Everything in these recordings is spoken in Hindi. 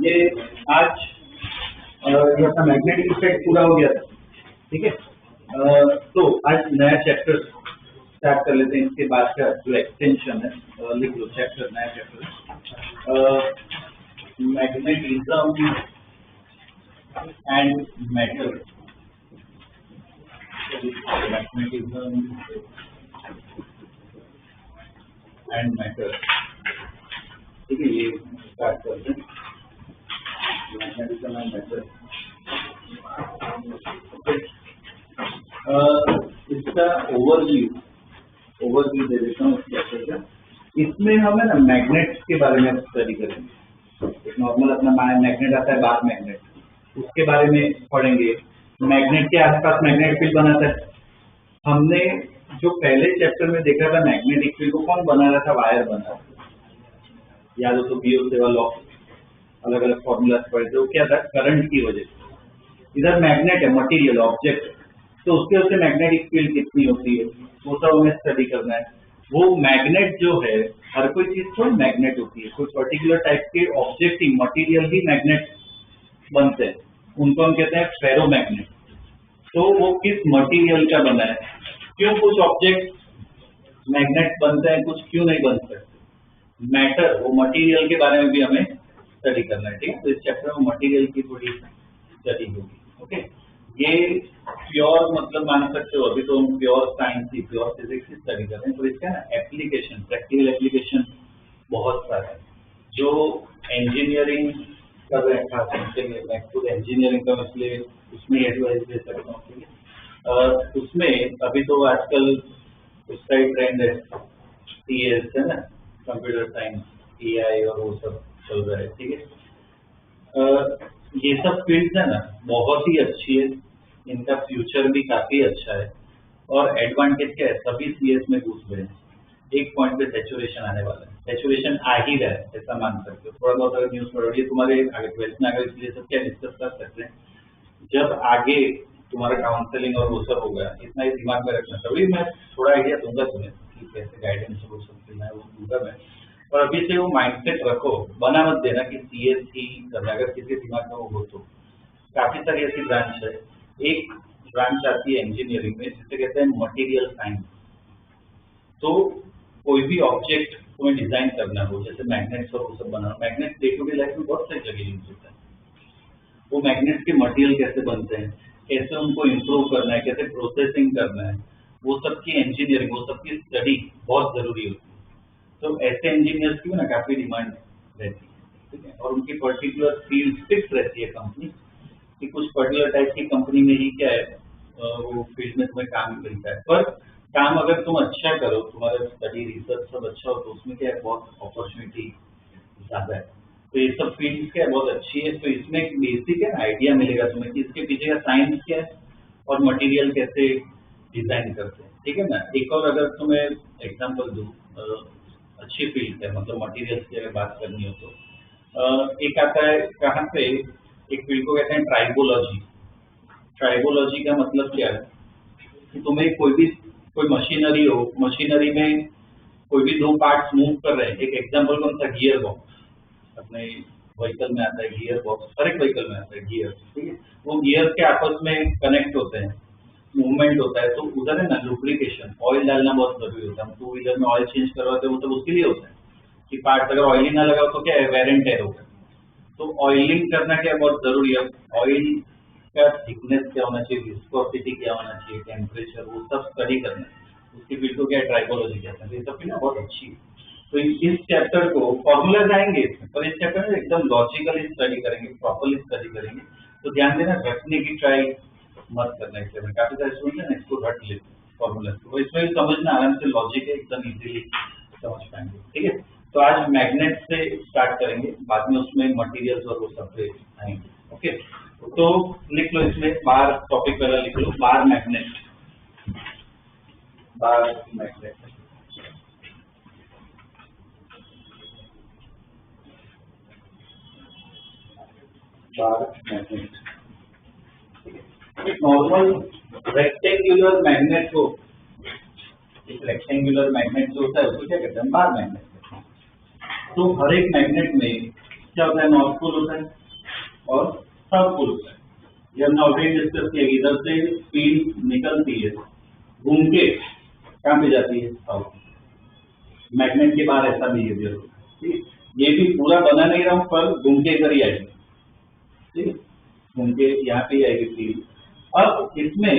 ये आज ये अपना मैग्नेटिक इफेक्ट पूरा हो गया था, ठीक है। तो आज नया चैप्टर स्टार्ट कर लेते हैं इसके बाद का जो एक्सटेंशन है, लिख लो चैप्टर, नया chapter, magnetism and matter. Magnetism and matter, ठीक है, ये स्टार्ट करते हैं, मैग्नेटिज्म एंड मैटर। इसका ओवरव्यू दे देता हूँ चैप्टर का। इसमें हम है ना मैग्नेट्स के बारे में स्टडी करेंगे। एक नॉर्मल अपना मैग्नेट आता है, बार मैग्नेट, उसके बारे में पढ़ेंगे। मैग्नेट के आसपास मैग्नेट फील्ड बनाता है। हमने जो पहले चैप्टर में देखा था मैग्नेटिक फील्ड को कौन बना रहा था, वायर बना रहा था, याद हो तो बियो सेवा लॉ, अलग अलग फॉर्मूलाज पढ़े थे। वो क्या था, करंट की वजह से। इधर मैग्नेट है, मटेरियल ऑब्जेक्ट, तो उसके उससे मैग्नेटिक फील्ड कितनी होती है वो सब हमें स्टडी करना है। वो मैग्नेट जो है, हर कोई चीज तो मैग्नेट होती है, कोई पर्टिकुलर टाइप के ऑब्जेक्ट ही, मटेरियल ही मैग्नेट बनते हैं, उनको हम कहते हैं फेरोमैग्नेट। तो वो किस मटेरियल का बना है, क्यों कुछ ऑब्जेक्ट मैग्नेट बनते हैं, कुछ क्यों नहीं बनते, मैटर, वो मटेरियल के बारे में भी हमें स्टडी करना है, ठीक है। तो इस चैप्टर में मटेरियल की थोड़ी स्टडी होगी, ओके। ये प्योर मतलब मान सकते हो, अभी तो हम प्योर साइंस ही, प्योर फिजिक्स ही स्टडी कर रहे हैं, तो इसका ना एप्लीकेशन, प्रैक्टिकल एप्लीकेशन बहुत सारा है। जो इंजीनियरिंग कर रहे हैं, खास उनके लिए, मैं खुद इंजीनियरिंग का, इसलिए उसमें एडवाइस दे सकता हूँ, ठीक है। उसमें अभी तो आजकल उसका ही ट्रेंड है, CS है ना, कंप्यूटर साइंस, AI और वो सब चल रहा है, ठीक है। ये सब फील्ड है ना बहुत ही अच्छी है, इनका फ्यूचर भी काफी अच्छा है, और एडवांटेज क्या है, सभी CS में घुस गए हैं। एक पॉइंट पे सैचुरेशन आने वाला है, सैचुरेशन आ ही रहा है, ऐसा मान सकते हो। थोड़ा बहुत अगर न्यूज पढ़ोगे, तुम्हारे आगे 12th में, अगर इसलिए सब क्या डिस्कस कर सकते हैं, जब आगे तुम्हारा काउंसलिंग और वो सब होगा, इतना ही दिमाग में रखना। तभी मैं थोड़ा आइडिया दूंगा तुम्हें कि कैसे गाइडेंस वो सब देना है, वो दूंगा मैं। और अभी से वो माइंडसेट रखो, बना मत देना कि CS ही करना, अगर किसी दिमाग में वो हो तो। काफी सारी ऐसी ब्रांच है, एक ब्रांच आती है इंजीनियरिंग में जिसे कहते हैं मटेरियल साइंस। तो कोई भी ऑब्जेक्ट तुम्हें डिजाइन करना हो, जैसे मैग्नेट्स और वो सब बना, magnet day to day life में बहुत सारी जगह यूज होता है। वो मैग्नेट्स के मटेरियल कैसे बनते हैं, कैसे उनको इम्प्रूव करना है, कैसे प्रोसेसिंग करना है, वो सब की इंजीनियरिंग, वो सब की स्टडी बहुत जरूरी होती है। तो ऐसे इंजीनियर्स की ना काफी डिमांड रहती है, ठीक है। और उनकी पर्टिकुलर फील्ड फिक्स रहती है कंपनी कि कुछ पर्टिकुलर टाइप की कंपनी में ही क्या है, वो फील्ड में तुम्हें काम मिलता है। पर काम अगर तुम अच्छा करो, तुम्हारा स्टडी रिसर्च सब अच्छा हो, तो उसमें क्या है, बहुत अपॉर्चुनिटी ज्यादा है। तो ये सब फील्ड क्या है, बहुत अच्छी है। तो इसमें एक बेसिक है ना आइडिया मिलेगा तुम्हें कि इसके पीछे का साइंस क्या है और मटेरियल कैसे डिजाइन करते हैं, ठीक है ना। एक और अगर तुम्हें एग्जांपल दूं, अच्छी फील्ड है, मतलब मटेरियल्स की अगर बात करनी हो तो एक आता है कहाँ पे, एक फील्ड को कहते हैं ट्राइबोलॉजी। ट्राइबोलॉजी का मतलब क्या है कि तुम्हें कोई मशीनरी हो, मशीनरी में कोई भी दो पार्ट्स मूव कर रहे हैं। एक एग्जांपल कौन सा, गियर बॉक्स, अपने व्हीकल में आता है गियर बॉक्स, हर एक व्हीकल में आता है गियर, ठीक है। वो गियर के आपस में कनेक्ट होते हैं, मूवमेंट होता है, तो उधर है ना लुब्रिकेशन, ऑयल डालना बहुत जरूरी होता है। हम 2 व्हीलर में ऑयल चेंज करवाते हैं, वो सब उसके लिए होता है कि पार्ट अगर ऑयल ही ना लगाओ तो क्या है, वेर एंड टेयर होगा। तो ऑयलिंग करना क्या बहुत जरूरी है। ऑयल का थिकनेस क्या होना चाहिए, विस्कोसिटी क्या होना चाहिए, टेम्परेचर, वो सब स्टडी करना है। उसकी फील्ड को क्या ट्राइबोलॉजी कहते हैं। ये सब फील्ड बहुत अच्छी है। तो इस चैप्टर को फॉर्मूलाज आएंगे इसमें, पर इस चैप्टर में एकदम लॉजिकली स्टडी करेंगे, प्रॉपरली स्टडी करेंगे। तो ध्यान देना, रखने की ट्राई मत करना। इससे में काफी सारे स्टूडेंट है इसको रट लेते फॉर्मूला, तो इसमें भी समझना आराम से, लॉजिक है, एकदम इजीली समझ पाएंगे, ठीक है। तो आज मैग्नेट से स्टार्ट करेंगे, बाद में उसमें मटेरियल्स और वो सब पे आएंगे, ओके। तो लिख लो इसमें, बार टॉपिक पहला लिख लो, bar magnet, bar magnet. Bar magnet, normal rectangular magnet को, एक रेक्टेंगुलर मैग्नेट जो होता है उसको क्या कहते हैं, बार मैग्नेट। तो हर एक मैग्नेट में क्या होता है, नॉर्थ पोल होता है और साउथ पोल होता है। ये हमने ऑलरेडी डिस्कस किया, इधर से फील्ड निकलती है घूम के कहाँ पे जाती है? साउथ। मैग्नेट के बाहर ऐसा बिहेवियर होता है, ठीक है। ये भी पूरा बना नहीं रहा हूँ, पर घूम के इधर ही आएगी, ठीक है, घूम के यहाँ पे ही आएगी फील्ड। अब इसमें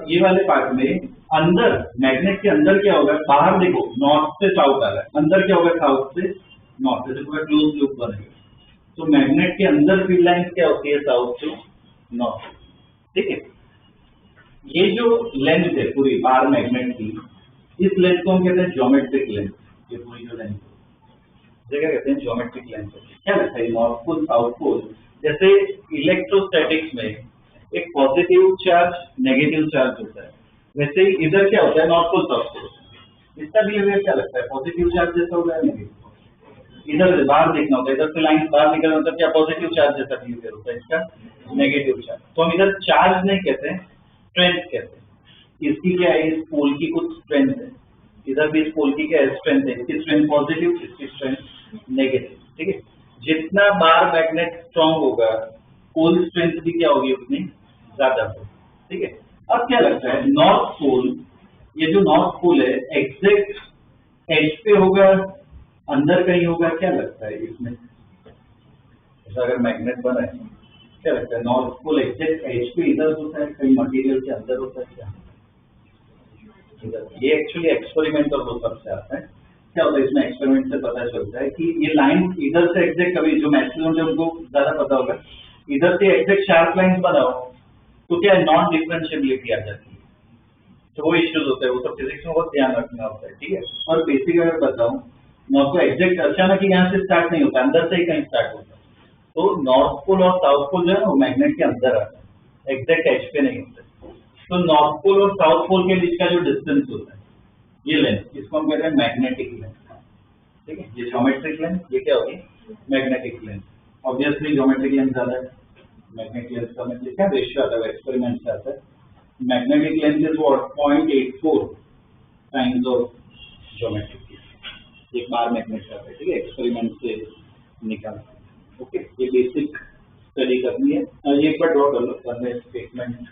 ये वाले पार्ट में अंदर, मैग्नेट के अंदर क्या होगा? बाहर देखो नॉर्थ से साउथ आ रहा है, अंदर क्या होगा? साउथ से नॉर्थ, से पूरा क्लोज लूप बनेगा। तो मैग्नेट के अंदर फील्ड लाइन क्या होती है? साउथ टू नॉर्थ, ठीक है। ये जो लेंथ है पूरी बाहर मैग्नेट की, इस लेंथ को हम कहते हैं ज्योमेट्रिक लेंथ। ये पूरी जो लेंथ जगह कहते हैं ज्योमेट्रिक लेंथ। क्या लगता है नॉर्थ पोल साउथ पोल? जैसे इलेक्ट्रोस्टैटिक्स में एक पॉजिटिव चार्ज नेगेटिव चार्ज होता है, वैसे ही इधर क्या होता है? North pole south pole. इसका बिहेवियर क्या लगता है? पॉजिटिव चार्ज जैसा होगा या नेगेटिव? इधर बाहर देखना होता है, इधर से लाइन बाहर निकलना होता है, क्या पॉजिटिव चार्ज जैसा बिहेवियर होता है? इसका नेगेटिव चार्ज। तो हम इधर चार्ज नहीं कहते हैं, स्ट्रेंथ कहते हैं। इसकी क्या है? इस पोल की कुछ स्ट्रेंथ है, इधर भी इस पोल की क्या है? स्ट्रेंथ है। इसकी स्ट्रेंथ पॉजिटिव, इसकी स्ट्रेंथ नेगेटिव, ठीक है। जितना बार मैग्नेट स्ट्रांग होगा, पोल स्ट्रेंथ भी क्या होगी? उतनी ज्यादा होगी, ठीक है। अब क्या लगता है नॉर्थ पोल, ये जो नॉर्थ पोल है एग्जैक्ट एज पे होगा, अंदर कहीं होगा? क्या लगता है इसमें? ऐसा अगर मैग्नेट बना है, क्या लगता है नॉर्थ पोल एग्जैक्ट एज पे इधर होता है, कहीं मटेरियल के अंदर होता है? क्या ये एक्चुअली एक्सपेरिमेंटल वो सबसे आता है। क्या होता है इसमें? एक्सपेरिमेंट से पता चलता है कि ये लाइन इधर से एग्जैक्ट, कभी जो मैक्सिमम है उनको ज्यादा पता होगा, इधर से एग्जैक्ट शार्प लाइन बनाओ तो क्या नॉन डिफरेंशिएबिलिटी आ जाती है। तो वो इश्यूज होते हैं, वो सब फिजिक्स में बहुत ध्यान रखना होता है, ठीक है। और बेसिक अगर बताऊं, नॉर्थ को एग्जैक्ट अचानक यहाँ से स्टार्ट नहीं होता, अंदर से ही कहीं स्टार्ट होता है। तो नॉर्थ पोल और साउथ पोल जो है वो मैग्नेट के अंदर आता है, एग्जैक्ट एज पे नहीं होता। तो नॉर्थ पोल और साउथ पोल के बीच का जो डिस्टेंस होता है, ये लेंथ, इसको हम कहते हैं मैग्नेटिक लेंथ, ठीक है। ये ज्योमेट्रिक लेंथ, ये क्या होगी? Magnetic length. Obviously geometric length ज्यादा है, मैग्नेटिक लेंथ का मतलब क्या रेशियो आता है? एक्सपेरिमेंट से आता है। Magnetic length is what? 0.84 times of geometric. एक बार मैग्नेट का है, ठीक है, एक्सपेरिमेंट से निकालते हैं। ओके, ये बेसिक स्टडी करनी है। ये एक बार ड्रॉ कर लो करने स्टेटमेंट।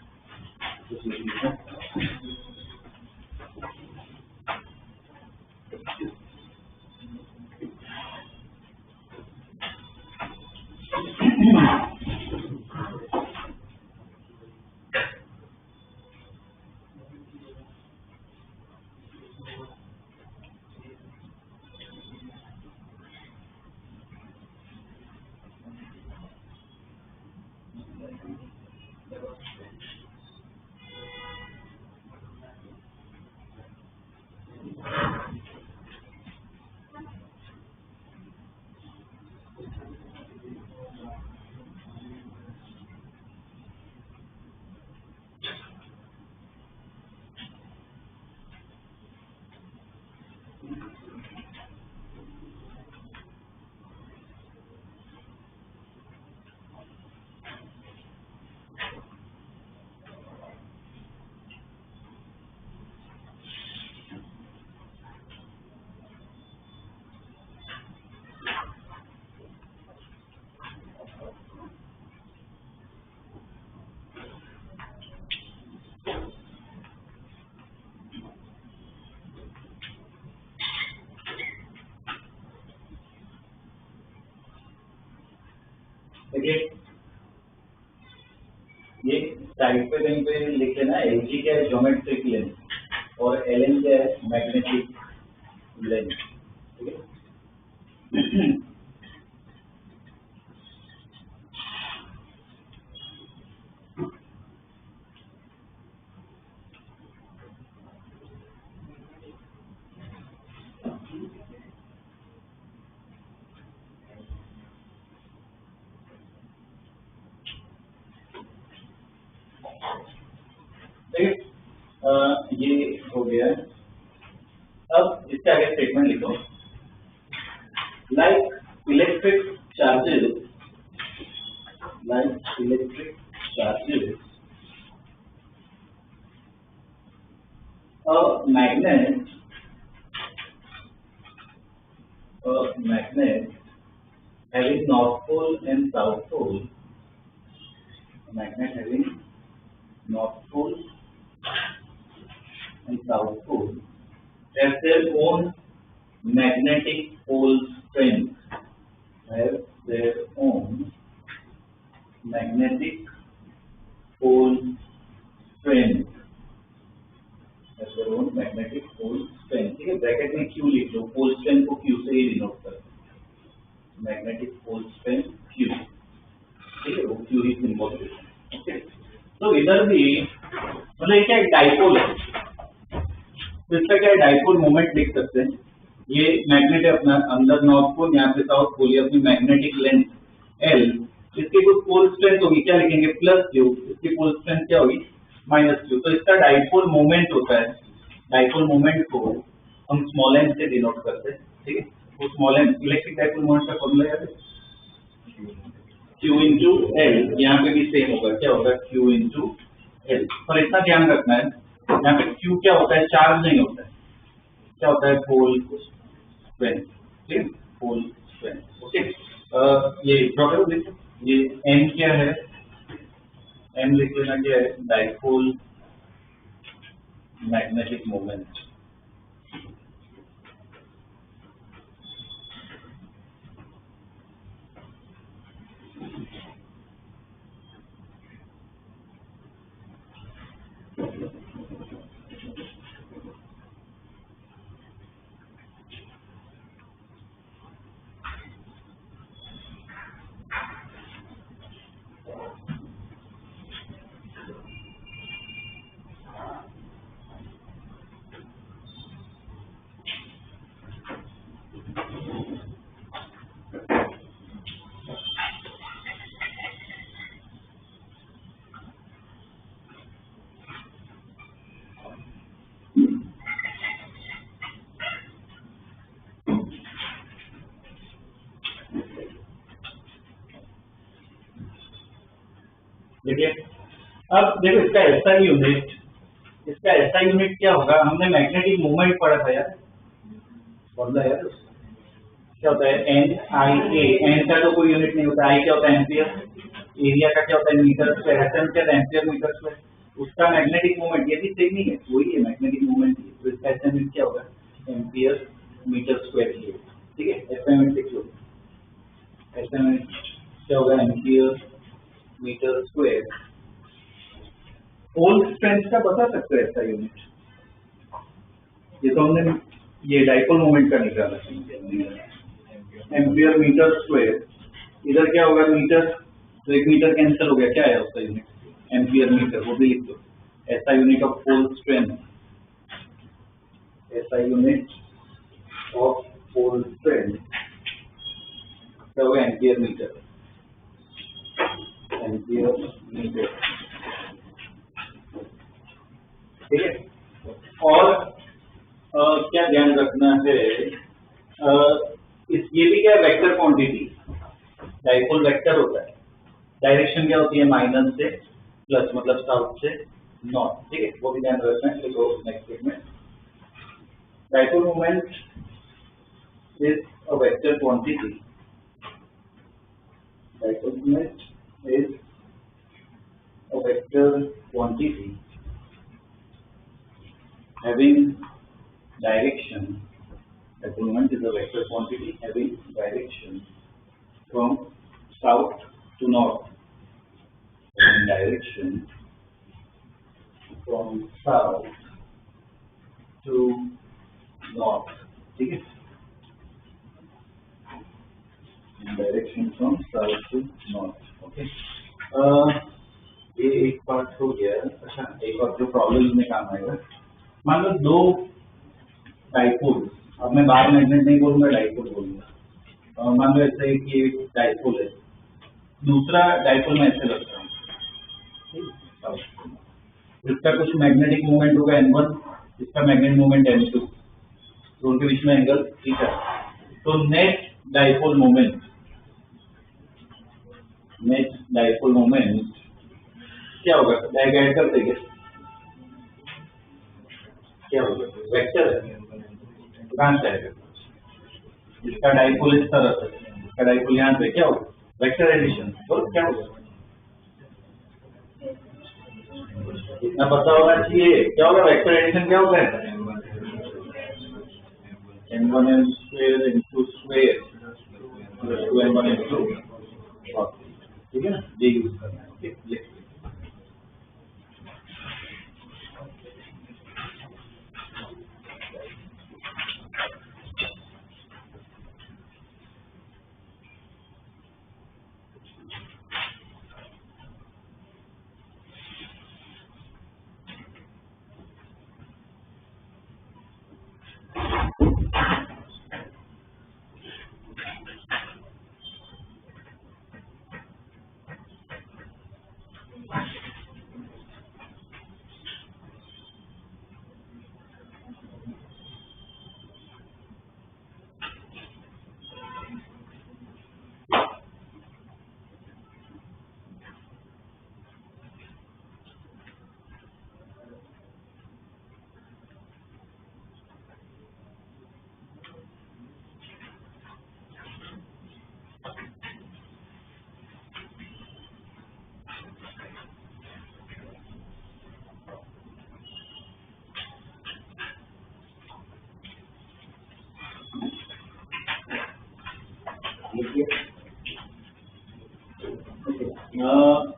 देखिए ये साइड पे कहीं पे लिख लेना, एल जी क्या है? ज्योमेट्रिक लेंथ, और एल एन क्या है? मैग्नेटिक लेंथ, ठीक है। ये हो गया। अब इसके आगे स्टेटमेंट लिखो, like electric charges, a magnet having north pole and south pole, a magnet having north pole and south pole have their own magnetic pole strength, have their own magnetic pole strength, have their own magnetic pole strength. ठीक है, ब्रैकेट में Q लिख लो, पोल स्ट्रेंथ को Q से ही डिनोट कर, मैग्नेटिक पोल स्ट्रेंथ Q, ठीक है, वो Q ही सिंबल है। ओके, तो इधर भी मतलब ये क्या एक डाइपोल है, तो इसका क्या डाइपोल मोमेंट लिख सकते हैं। ये मैग्नेट है अपना, अंदर नॉर्थ पोल, यहाँ पे साउथ पोल, ये अपनी मैग्नेटिक लेंथ L, इसकी कुछ पोल स्ट्रेंथ होगी, क्या लिखेंगे प्लस Q, इसकी पोल स्ट्रेंथ क्या होगी माइनस Q। तो इसका डाइपोल मोमेंट होता है, डाइपोल मोमेंट को हम स्मॉल m से डिनोट करते हैं। ठीक है, वो small m electric dipole moment का फॉर्मूला याद है, Q इंटू L, यहाँ पे भी सेम होगा, क्या होगा Q इंटू L। पर इतना ध्यान रखना है, यहाँ पे Q क्या होता है, चार्ज नहीं होता है, क्या होता है पोल स्ट्रेंथ, ठीक है, पोल स्ट्रेंथ। ओके, ये प्रॉब्लम देखो, ये M क्या है, M लिख लेना, क्या है डाइपोल मैग्नेटिक मोमेंट। देखिए, अब देखो इसका SI यूनिट, इसका SI यूनिट क्या होगा, हमने मैग्नेटिक मूवमेंट पढ़ा था यार, बोला यार क्या होता है NIA, N का तो कोई यूनिट नहीं होता, I क्या होता है एम्पियर, एरिया का क्या होता है मीटर स्क्वायर, SM क्या होता है एम्पियर मीटर स्क्वायर, उसका मैग्नेटिक मूवमेंट ये भी सेम नहीं है, वही है मैग्नेटिक मूवमेंट, तो इसका SM यूनिट क्या होगा एम्पियर मीटर स्क्वायर की, ठीक है, SM यूनिट लिख लो, SM यूनिट क्या होगा ampere metre square. Pole strength का बता सकते हो ऐसा यूनिट, ये तो हमने ये डाइपोल मोमेंट का निकाला, एम्पियर मीटर स्क्वायर, इधर क्या होगा मीटर, तो एक मीटर कैंसिल हो गया, क्या है उसका यूनिट एम्पियर मीटर, वो भी लिख दो, ऐसा यूनिट ऑफ पोल स्ट्रेंथ, ऐसा यूनिट ऑफ पोल स्ट्रेंथ क्या होगा एम्पियर मीटर, एम्पियर मीटर, ठीक है। और क्या ध्यान रखना है, ये भी क्या वेक्टर क्वांटिटी, डाइपोल वेक्टर होता है, डायरेक्शन क्या होती है माइनस से प्लस, मतलब साउथ से नॉर्थ, ठीक है, वो भी ध्यान रखना है। देखो next statement, dipole moment is a vector quantity, dipole moment is a vector quantity having direction, dipole moment is a vector quantity having direction from south to north, having direction from south to north, ठीक है, direction from south to north. Okay, ये एक पार्ट हो गया। अच्छा, एक और जो प्रॉब्लम में काम आएगा, मान लो दो डाइपोल, अब मैं बाहर मैग्नेट नहीं बोलूंगा, डाइपोल बोलूंगा, मान लो ऐसे कि डाइपोल है, दूसरा डाइपोल में ऐसे रखता हूँ, इसका कुछ मैग्नेटिक मूवमेंट होगा N1, इसका मैग्नेटिक मूवमेंट N2, तो उनके बीच में एंगल थीटा, तो net dipole moment, net dipole moment क्या होगा, ऐड कर देंगे, क्या होगा वेक्टर है, कहाँ से आएगा, इसका डाइपोल इस तरह से, इसका डाइपोल यहाँ पे, क्या होगा वेक्टर एडिशन, तो क्या होगा ना पता होना चाहिए क्या होगा, वेक्टर एडिशन क्या होता है, m1 square into square plus 2m1 into, ठीक है ना, ये यूज करना है। ठीक,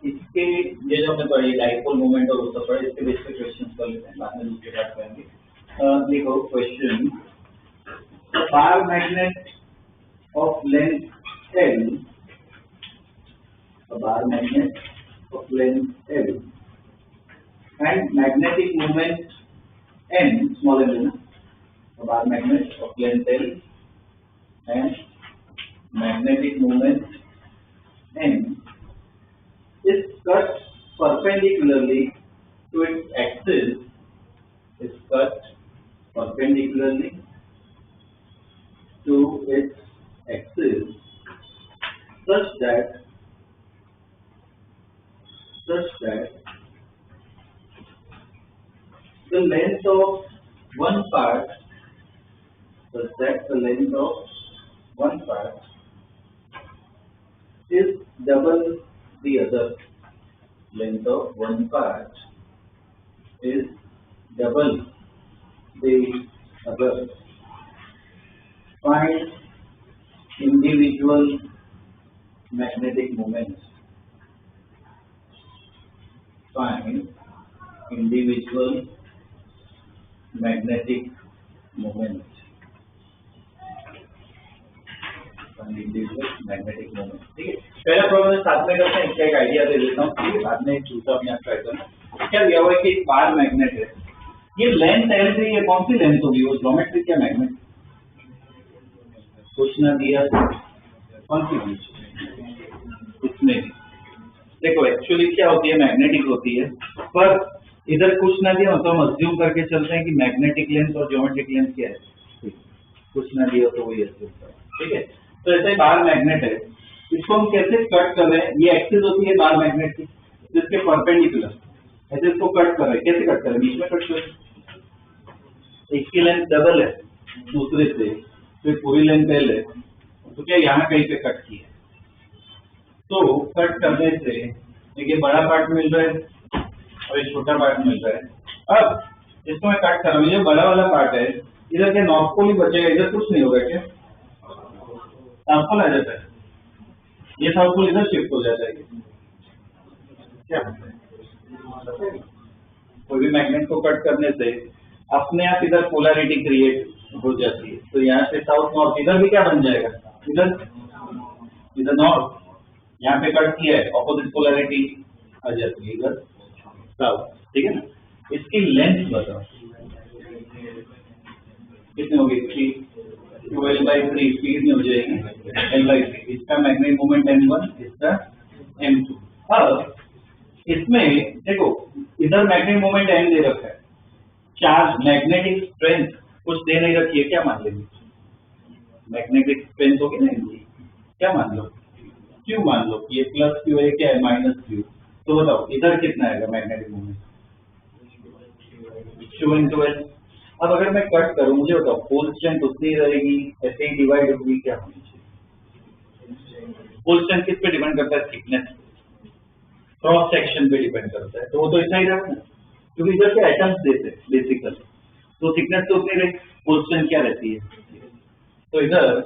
इसके ये जो हमने पढ़ी डाइपोल मोमेंट और उसका पढ़ा, इसके बेस पे क्वेश्चन कर लेते हैं, बाद में दूसरी बात करेंगे। देखो question, bar magnet of length L, bar magnet of length L and magnetic moment N, small n, bar magnet of length L and magnetic moment N is cut perpendicularly to its axis, is cut perpendicularly to its axis such that the length of one part, is double the other. Length of one part is double the other. Find individual magnetic moments. Find individual magnetic moments. Magnetic moment, ठीक है। पहला प्रॉब्लम साथ में करते हैं, इसका एक आइडिया दे देता हूँ, ठीक है, बाद में दूसरा अपने आप ट्राई करना। क्या दिया हुआ है कि एक बार मैग्नेट है, ये लेंथ L से, ये कौन सी लेंथ होगी, वो ज्योमेट्रिक या मैग्नेट, कुछ ना दिया, कौन सी होगी इसमें। देखो एक्चुअली क्या होती है, मैग्नेटिक होती है, पर इधर कुछ ना दिया तो हम अज्यूम करके चलते हैं कि मैग्नेटिक लेंथ और ज्योमेट्रिक लेंथ क्या है, कुछ ना दिया तो वही अज्यूम करें, ठीक है। तो ऐसे बार मैग्नेट है, इसको हम कैसे कट कर रहे हैं, ये एक्सिस होती है बार मैग्नेट की, जिसके परपेंडिकुलर ऐसे इसको कट कर रहे हैं, कैसे कट कर रहे हैं, बीच में कट कर रहे हैं, एक की लेंथ डबल है दूसरे से, फिर पूरी लेंथ L है, तो क्या यहाँ कहीं पे कट की है, तो कट करने से देखिए बड़ा पार्ट मिल रहा है और एक छोटा पार्ट मिल रहा है। अब इसको मैं कट कर रहा हूँ, ये बड़ा वाला पार्ट है, इधर के नॉर्थ पोल ही बचेगा, इधर कुछ नहीं होगा, क्या साउथ पोल आ जाता है, ये साउथ पोल इधर शिफ्ट हो जाता है, क्या कोई भी मैग्नेट को कट करने से अपने आप इधर पोलैरिटी क्रिएट हो जाती है, तो यहाँ से साउथ नॉर्थ, इधर भी क्या बन जाएगा, इधर नॉर्थ, यहाँ पे कट किया है ऑपोजिट पोलैरिटी आ जाती है इधर साउथ, ठीक है ना। इसकी लेंथ बताओ कितनी होगी, 12/3 स्पीड में हो जाएगी, L/3, इसका मैग्नेटिक मोमेंट M1, इसका M2। अब इसमें देखो इधर मैग्नेटिक मोमेंट M दे रखा है, चार्ज मैग्नेटिक स्ट्रेंथ कुछ दे नहीं रखी है, क्या मान लेंगे, मैग्नेटिक स्ट्रेंथ होगी ना इनकी, क्या मान लो, Q मान लो, ये प्लस Q है, क्या है माइनस Q, तो बताओ इधर कितना आएगा magnetic moment, Q into L। अब अगर मैं कट करूं, मुझे बताओ पोल स्ट्रेंथ उतनी रहेगी, ऐसे ही डिवाइड होगी, क्या होनी चाहिए, पोल स्ट्रेंथ किस पे डिपेंड करता है, थिकनेस, क्रॉस सेक्शन पे डिपेंड करता है, तो वो तो ऐसा ही रहेगा ना, क्योंकि इधर के आइटम्स देते बेसिकली, तो थिकनेस तो उतनी रही, पोजीशन क्या रहती है, तो इधर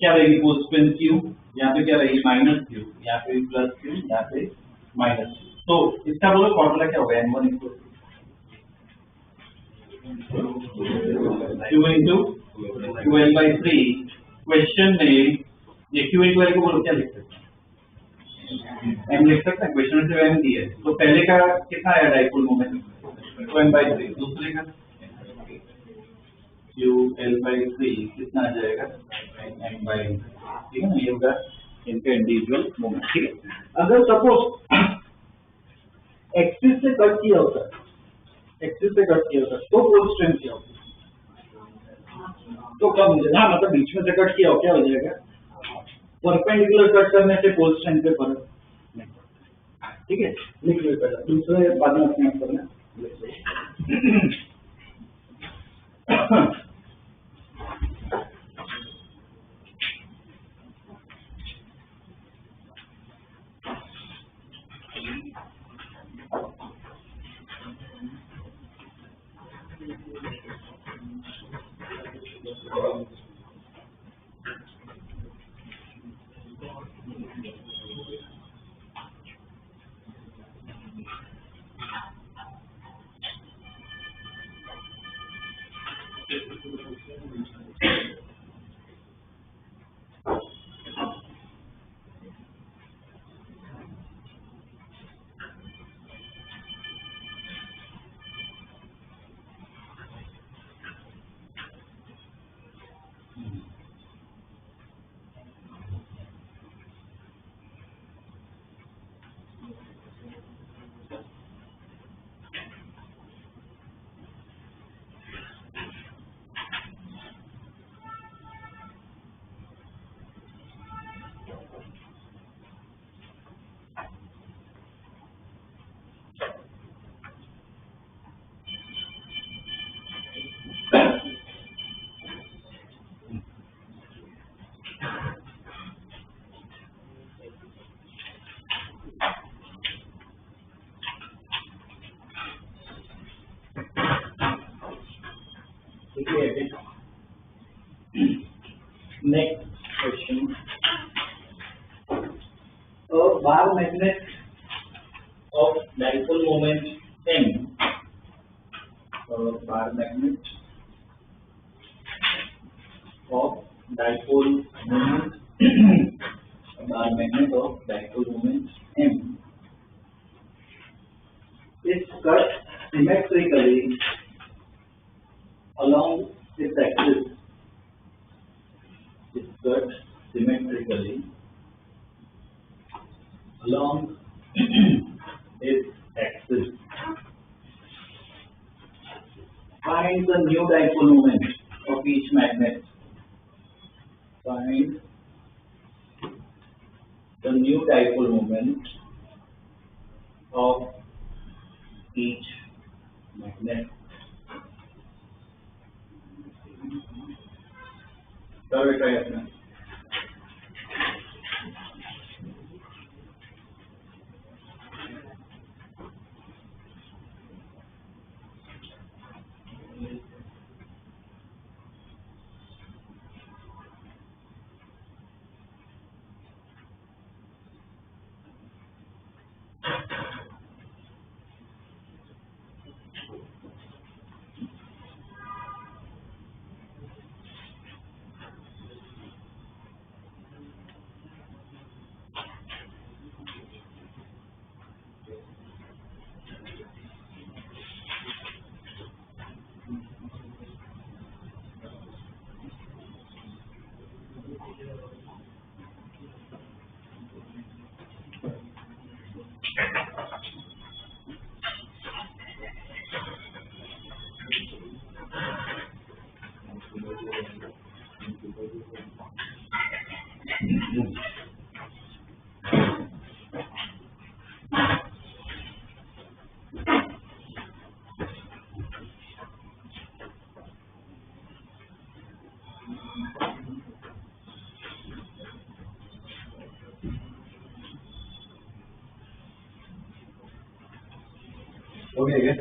क्या रहेगी पोजीशन क्यू, यहाँ पे क्या रहेगी माइनस क्यू, यहाँ पे प्लस क्यू, यहाँ पे माइनस क्यू। तो इसका बोलो फॉर्मूला क्या होगा, n1 equal Q into Q L by 3। Question में ये क्यू इंटू एल को बोलो क्या लिख सकते हैं, एम लिख सकते हैं, क्वेश्चन में सिर्फ एम दिया है। तो पहले का कितना आया dipole moment, Q M by 3, दूसरे का क्यू एल बाई 3 कितना आ जाएगा, एम बाई, ठीक है ना, ये होगा इनका इंडिविजुअल मोमेंट। ठीक है, अगर सपोज एक्सिस से कट किया होता है, एक्सिस से कट किया होता है तो फोर्स स्ट्रेंथ क्या होता है, तो कब मुझे ना मतलब बीच में से कट किया हो क्या हो जाएगा, परपेंडिकुलर कट करने से फोर्स स्ट्रेंथ पे फर्क नहीं पड़ता। ठीक है, लिख लो पहले, दूसरे बाद में अपने आप करना। Next question. A bar magnet of dipole moment M. A bar magnet of dipole moment. A bar magnet of dipole moment M is cut symmetrically along its axis. Is cut symmetrically along its axis. Find the new dipole moment of each magnet. Find the new dipole moment of each magnet. Third try. Okay, yes.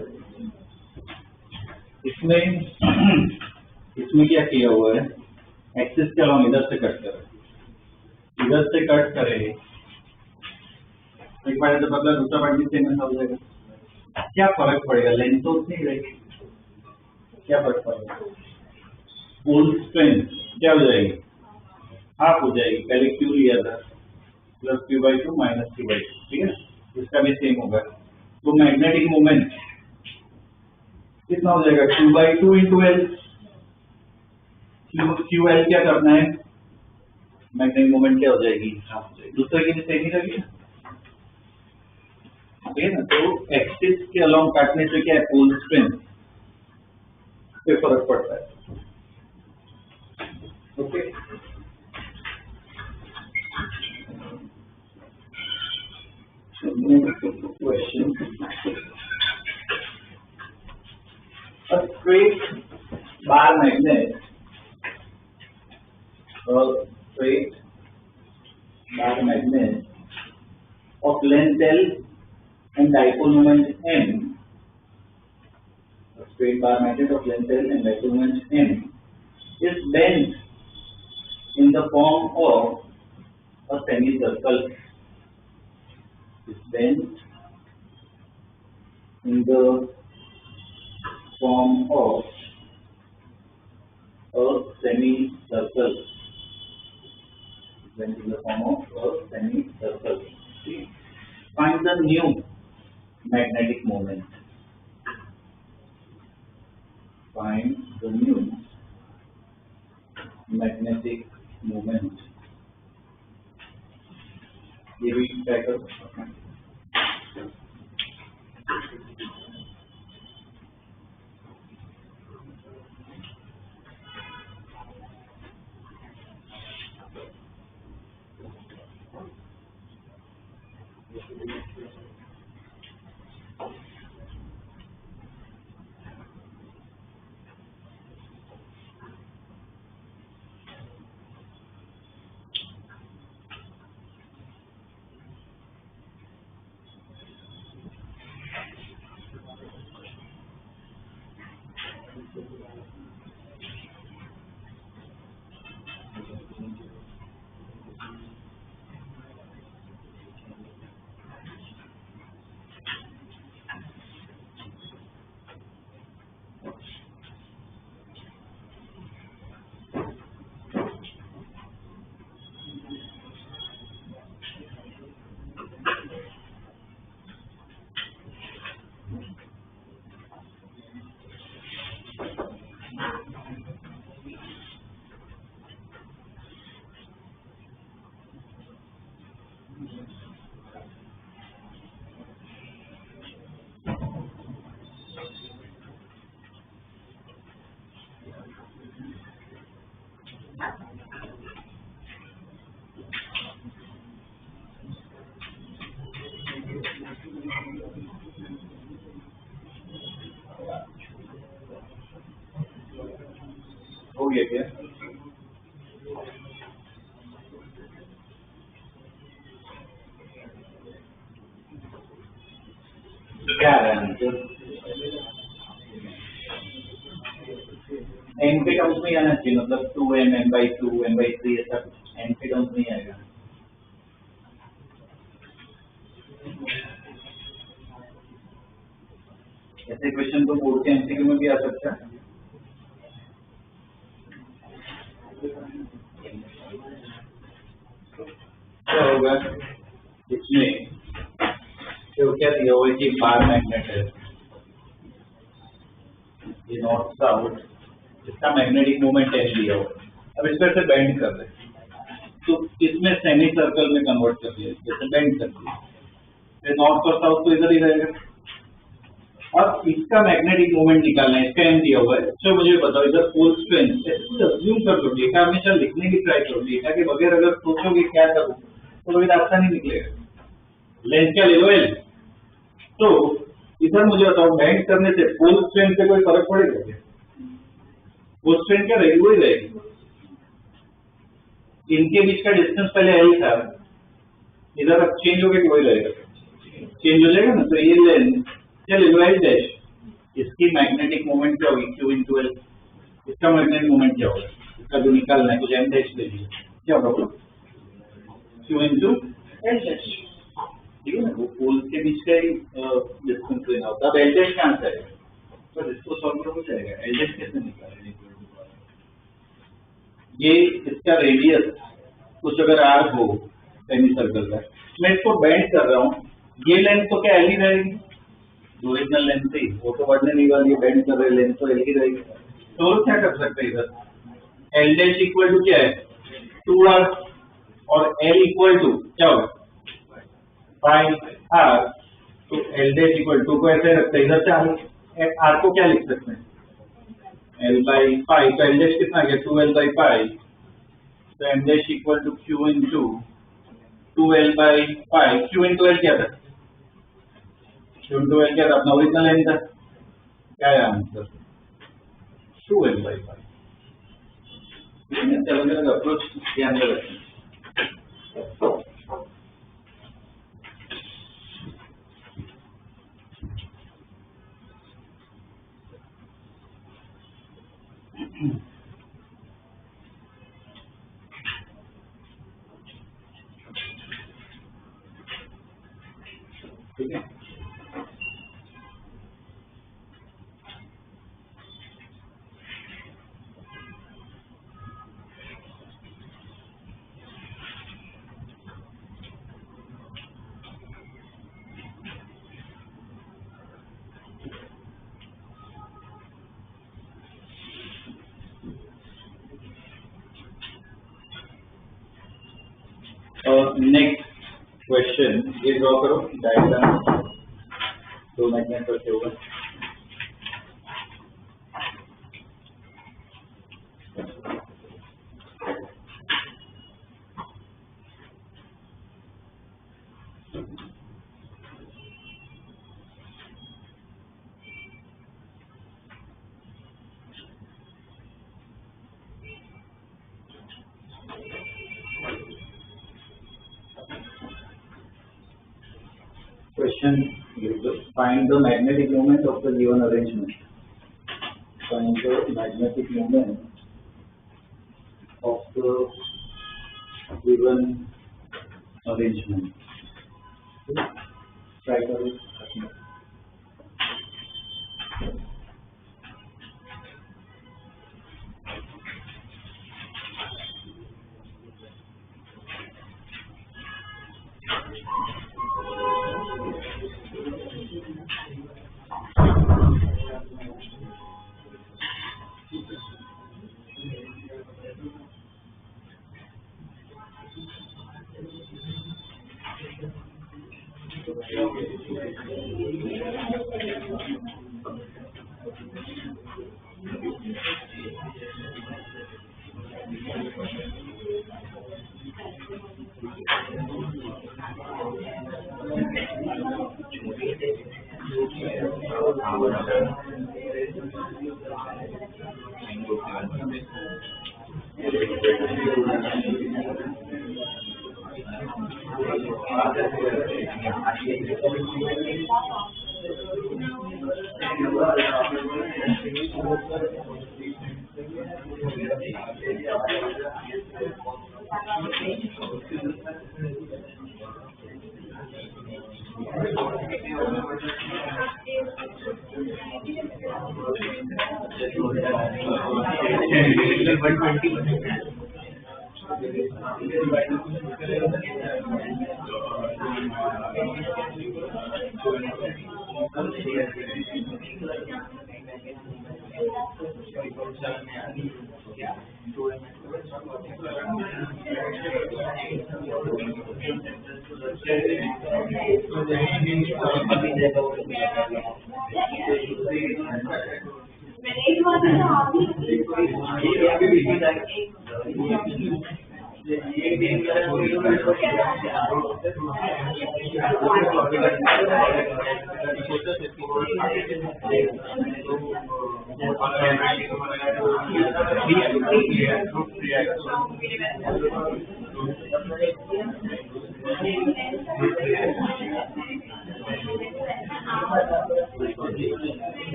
इसमें क्या किया हुआ है, एक्सिस के अलॉन्ग इधर से कट करे, एक बार तो बदला, दूसरा बार भी सेम हो जाएगा, क्या फर्क पड़ेगा, लेंथ तो उतनी रहेगी, क्या फर्क पड़ेगा, पूल स्ट्रेंथ क्या हो जाएगी, हाफ हो जाएगी, पहले क्यू लिया था प्लस Q/2 माइनस Q/2, ठीक है, इसका भी सेम होगा। तो मैग्नेटिक मोमेंट कितना हो जाएगा, Q/2 इंटू एल, QL क्या करना है, मैग्नेटिक मोमेंट क्या हो जाएगी, हाफ हो जाएगी, दूसरे की भी सेम ही रहेगी, ठीक है ना। तो एक्सिस के अलॉन्ग काटने से क्या है, पोल स्ट्रेंथ पे फर्क पड़ता है, okay. Question, a straight bar magnet of length L and dipole moment M, a straight bar magnet of length L and dipole moment M is bent in the form of a semicircle. Is bent in the form of a semicircle. Bent in the form of a semicircle. Find the new magnetic moment. Find the new magnetic moment. ये भी ट्राई करो। हो गया क्या? क्या है आंसर? एन के टर्म्स में आना चाहिए, मतलब 2m, m/2, m/3 ऐसा एन के टर्म्स नहीं आएगा। ऐसे क्वेश्चन तो बोर्ड के एमसीक्यू में भी आ सकता है। क्या होगा इसमें, तो क्या दिया हुआ है कि बार मैग्नेट है, ये नॉर्थ साउथ, इसका मैग्नेटिक मोमेंट एन दिया हुआ। अब इस पर से बेंड कर रहे हैं, तो इसमें सेमी सर्कल में कन्वर्ट कर दिया, जैसे बेंड कर दिया, नॉर्थ और साउथ तो इधर ही रहेगा। अब इसका मैग्नेटिक मोमेंट निकालना है, इसका एम दिया हुआ है। तो मुझे बताओ इधर पोल स्ट्रेंथ अज्यूम कर लो, डेटा हमेशा लिखने की ट्राई करो, डेटा के बगैर अगर सोचोगे क्या करूं तो कभी रास्ता नहीं निकलेगा। लेंथ क्या ले लो एल, तो इधर मुझे बताओ बेंड करने से पोल स्ट्रेंथ पे कोई फर्क पड़ेगा क्या? पोल स्ट्रेंथ क्या रहेगी, वही रहेगी। इनके बीच का डिस्टेंस पहले एल था, इधर अब चेंज हो गया कि वही रहेगा, चेंज हो जाएगा ना। तो ये लेंथ क्या ले लो एल डैश, इसकी मैग्नेटिक मोमेंट क्या होगी, Q इंटू एल। इसका मैग्नेटिक मोमेंट क्या होगा, इसका जो निकालना है, कुछ एम डैश ले लीजिए, क्या होगा, Q इंटू एल डैश। ठीक है ना, वो पोल के बीच का ही डिस्टेंस लेना होता है। अब एल डैश कहाँ से आएगा, तो इसको सॉल्व हो जाएगा। एल डैश कैसे निकालेंगे, ये इसका रेडियस कुछ अगर आर हो सेमी सर्कल का, मैं इसको बेंड कर रहा हूँ, ये लेंथ तो क्या एल ही रहेगी, ओरिजिनल लेंथ थी वो तो बढ़ने नहीं वाली है, बेंड कर रहे लेंथ तो एल ही रहेगी। तो क्या कर सकते हैं इधर, एल डैश इक्वल टू क्या है 2r, और एल इक्वल टू क्या होगा पाई आर। तो एल डैश इक्वल टू को ऐसे रखते हैं, इधर से आर को क्या लिख सकते हैं एल बाई पाई, तो एल डैश कितना गया 2l बाई पाई, तो M dash equal to Q into 2l by pi. Q into L क्या था, क्यू इंटू एल क्या था, अपना ओरिजिनल लेंथ था, क्या है आंसर 2l बाई पाई। अलग अलग अप्रोच ध्यान में रखें। ठीक है, नेक्स्ट क्वेश्चन ये ड्रॉ करो डायग्राम, दो मैग्नेट रखे होगा। Question is find the magnetic moment of the given arrangement. Find the magnetic moment of the given arrangement. Try करो।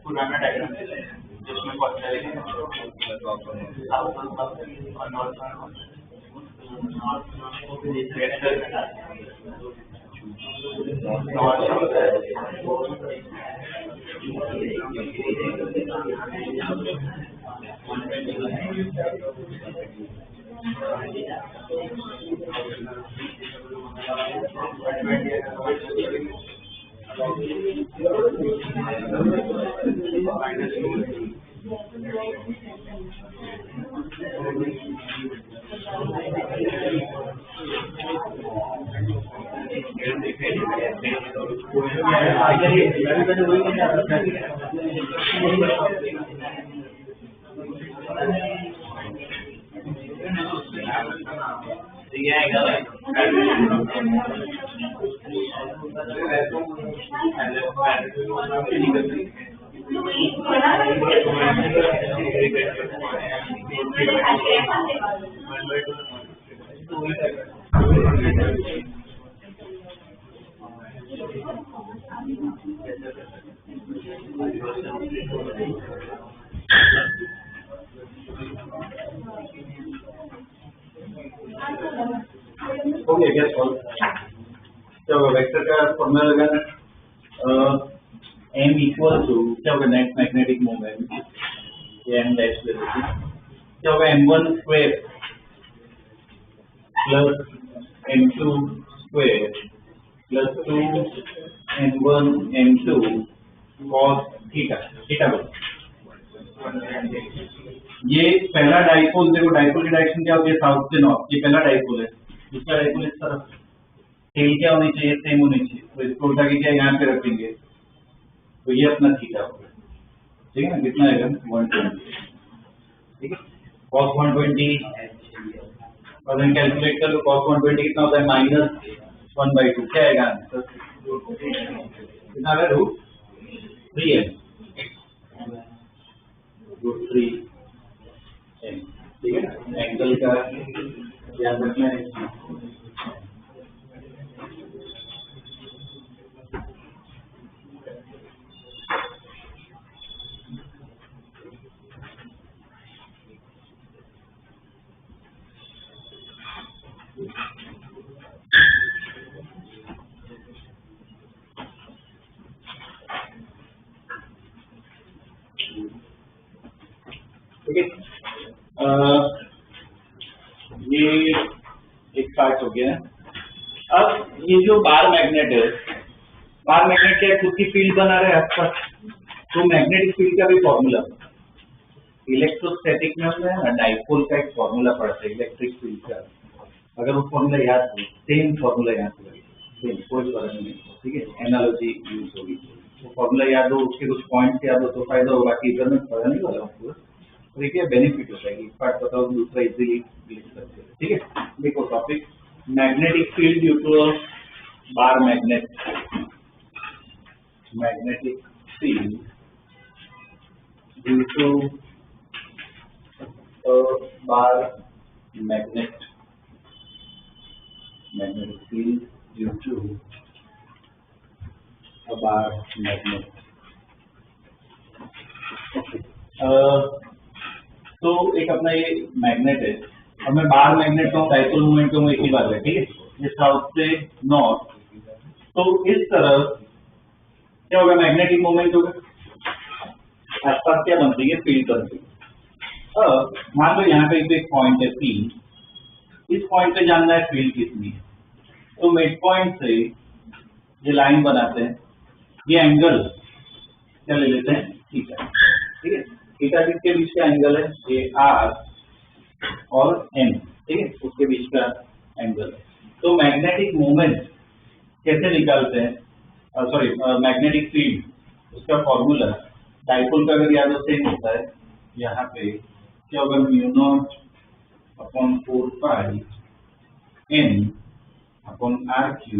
पुराना डायग्राम जिसमें तो वेक्टर का फॉर्मूला लगाना m इक्वल टू क्या होगा net magnetic moment m dash क्या होगा m1 square plus m2 square plus 2 m1 m2 cos theta theta ये पहला डाइपोल देखो डाइपोल की डायरेक्शन क्या होती है साउथ से नॉर्थ ये पहला डाइपोल है दूसरा डाइपोल इस तरफ टेल क्या होनी चाहिए सेम होनी चाहिए तो इसको उठा के क्या यहाँ पे रखेंगे तो ये अपना थीटा होगा ठीक है ना कितना आएगा 120 ठीक है cos 120 और then कैलकुलेट करो cos 120 कितना होता है -1/2 क्या आएगा आंसर कितना आएगा √3m √3m ठीक है ना एंगल का ध्यान रखना है ठीक है ये एक पार्ट हो गया। अब ये जो बार मैग्नेट है बार मैग्नेट क्या खुद की फील्ड बना रहे आसपास तो मैग्नेटिक फील्ड का भी फॉर्मूला इलेक्ट्रोस्टैटिक में होता है ना डाइपोल का एक फॉर्मूला पड़ता है इलेक्ट्रिक फील्ड का अगर वो फॉर्मूला याद हो सेम फॉर्मूला याद हो सेम कोई फर्क नहीं ठीक है एनालॉजी यूज होगी वो फॉर्मूला याद हो उसके कुछ पॉइंट्स याद हो तो फायदा हो बाकी इधर में पता नहीं वाला हूँ तो देखिए बेनिफिट होता है एक पार्ट बताओ दूसरा इजीली लिख सकते हैं ठीक है देखो topic magnetic field due to bar magnet magnetic field due to bar magnet magnetic field due to a bar magnet. तो एक अपना ये मैग्नेट है और मैं बार मैग्नेट का डाइपोल मोमेंट का एक ही बात है ठीक है ये साउथ से नॉर्थ तो इस तरह क्या होगा मैग्नेटिक मोमेंट होगा आसपास क्या बनती है फील्ड बनती है मान लो यहाँ पे एक पॉइंट है P इस पॉइंट पे जानना है फील्ड कितनी है तो मिड पॉइंट से ये लाइन बनाते हैं ये एंगल क्या ले लेते हैं थीटा ठीक है थीटा किसके बीच का एंगल है ये R और M ठीक है उसके बीच का एंगल है तो मैग्नेटिक मोमेंट कैसे निकालते हैं सॉरी मैग्नेटिक फील्ड उसका फॉर्मूला डाइपोल का अगर याद हो सेम होता है यहाँ पे क्या होगा μ0/4π n/r³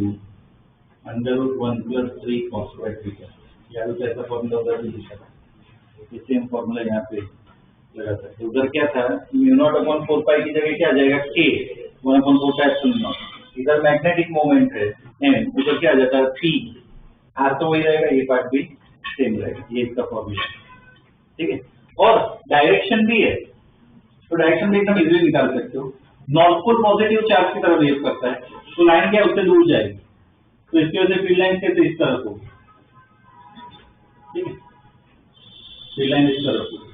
√1 + 3 cos square थीटा याद हो ऐसा फॉर्मूला उधर भी लिखा था सेम फॉर्मूला यहाँ पे लगा सकते उधर क्या था μ0/4π की जगह क्या आ जाएगा k 1/4 एप्सिलॉन नॉट। इधर मैग्नेटिक मोमेंट है m, उधर क्या आ जाता है p, r तो वही रहेगा, ये पार्ट भी सेम रहेगा, ये इसका फॉर्मूला, ठीक है। और डायरेक्शन भी है, तो डायरेक्शन भी एकदम इजीली निकाल सकते हो। नॉर्थ पोल पॉजिटिव चार्ज की तरफ बिहेव करता है, तो लाइन क्या उससे दूर जाएगी, तो इसकी वजह से फील्ड लाइन कैसे इस तरफ होगी, ठीक है, फील्ड लाइन इस तरफ होगी।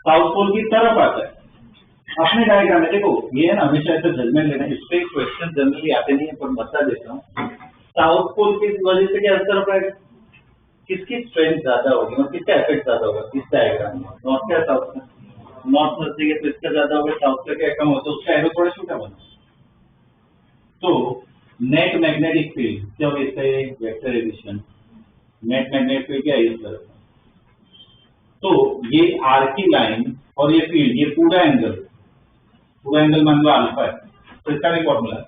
साउथ पोल की तरफ आता है अपने डायग्राम में, देखो ये है ना, हमेशा ऐसा जजमेंट लेना, इस पे क्वेश्चन जनरली आते नहीं है, पर बता देता हूँ। साउथ पोल की वजह से क्या इस तरफ आएगा, किसकी स्ट्रेंथ ज्यादा होगी और किसका इफेक्ट ज्यादा होगा इस डायग्राम में, नॉर्थ का साउथ का, नॉर्थ नजदीक है तो इसका ज्यादा होगा, साउथ का क्या कम होता है, उसका एरो थोड़ा छोटा बना। तो नेट मैग्नेटिक फील्ड क्या होगा, इसका vector addition, net magnetic field क्या है इस तरफ, तो ये आर की लाइन और ये फील्ड, ये पूरा एंगल मान लो अल्फा है, तो इसका भी फॉर्मूला है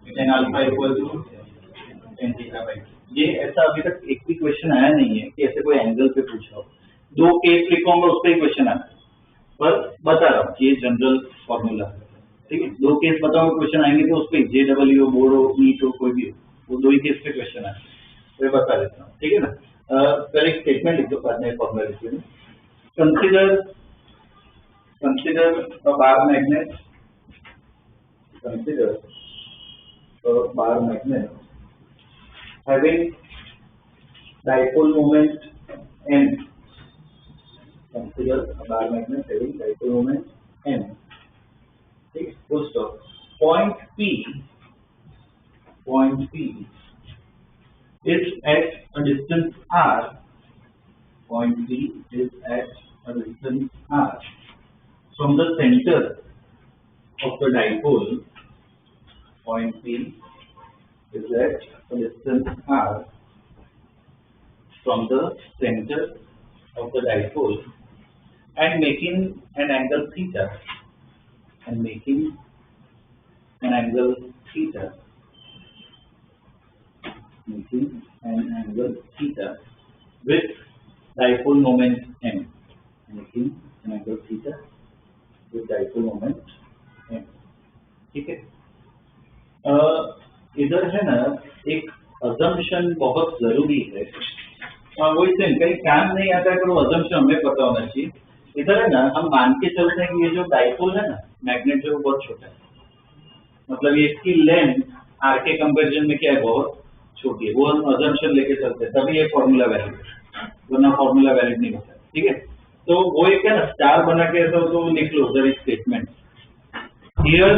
tan alpha equal to tan theta by 2। ये ऐसा अभी तक एक भी क्वेश्चन आया नहीं है कि ऐसे कोई एंगल पे पूछा हो, 2 केस लिखूंगा उस पर क्वेश्चन आता है, पर बता रहा हूँ ये जनरल फॉर्मूला है, ठीक है। 2 केस बताऊंगा क्वेश्चन आएंगे तो उस पर JEE हो, बोर्ड हो, नीट हो, कोई भी हो, वो 2 ही केस पे क्वेश्चन आए, तो बता देता हूँ, ठीक है ना। करेक्ट स्टेटमेंट लिख दो, बाद में फॉर्मूला लिख दो। Consider a bar magnet. Consider a bar magnet having dipole moment m. Consider a bar magnet having dipole moment m. ठीक, full stop. Point P is at a distance r. Point P is at a distance r from the center of the dipole. Point P is at a distance r from the center of the dipole and making an angle theta. Making an angle with dipole moment m. Making an angle theta with dipole moment m. ठीक है। इधर है ना एक अजम्पशन बहुत जरूरी है, वो इससे कहीं काम नहीं आता है, पर वो अजम्पशन हमें पता होना चाहिए। इधर है ना, हम मान के चलते हैं कि ये जो डाइपोल है ना, मैग्नेट जो बहुत छोटा है, मतलब ये इसकी लेंथ आर के कंपेरिजन में क्या है, बहुत छोटी है, वो हम अजम्पशन लेके चलते हैं, तभी ये फॉर्मूला वैलिड है, वरना फॉर्मूला वैलिड नहीं होता, ठीक है। तो वो एक है ना स्टार बना के ऐसा तो लिख लो उधर statement, here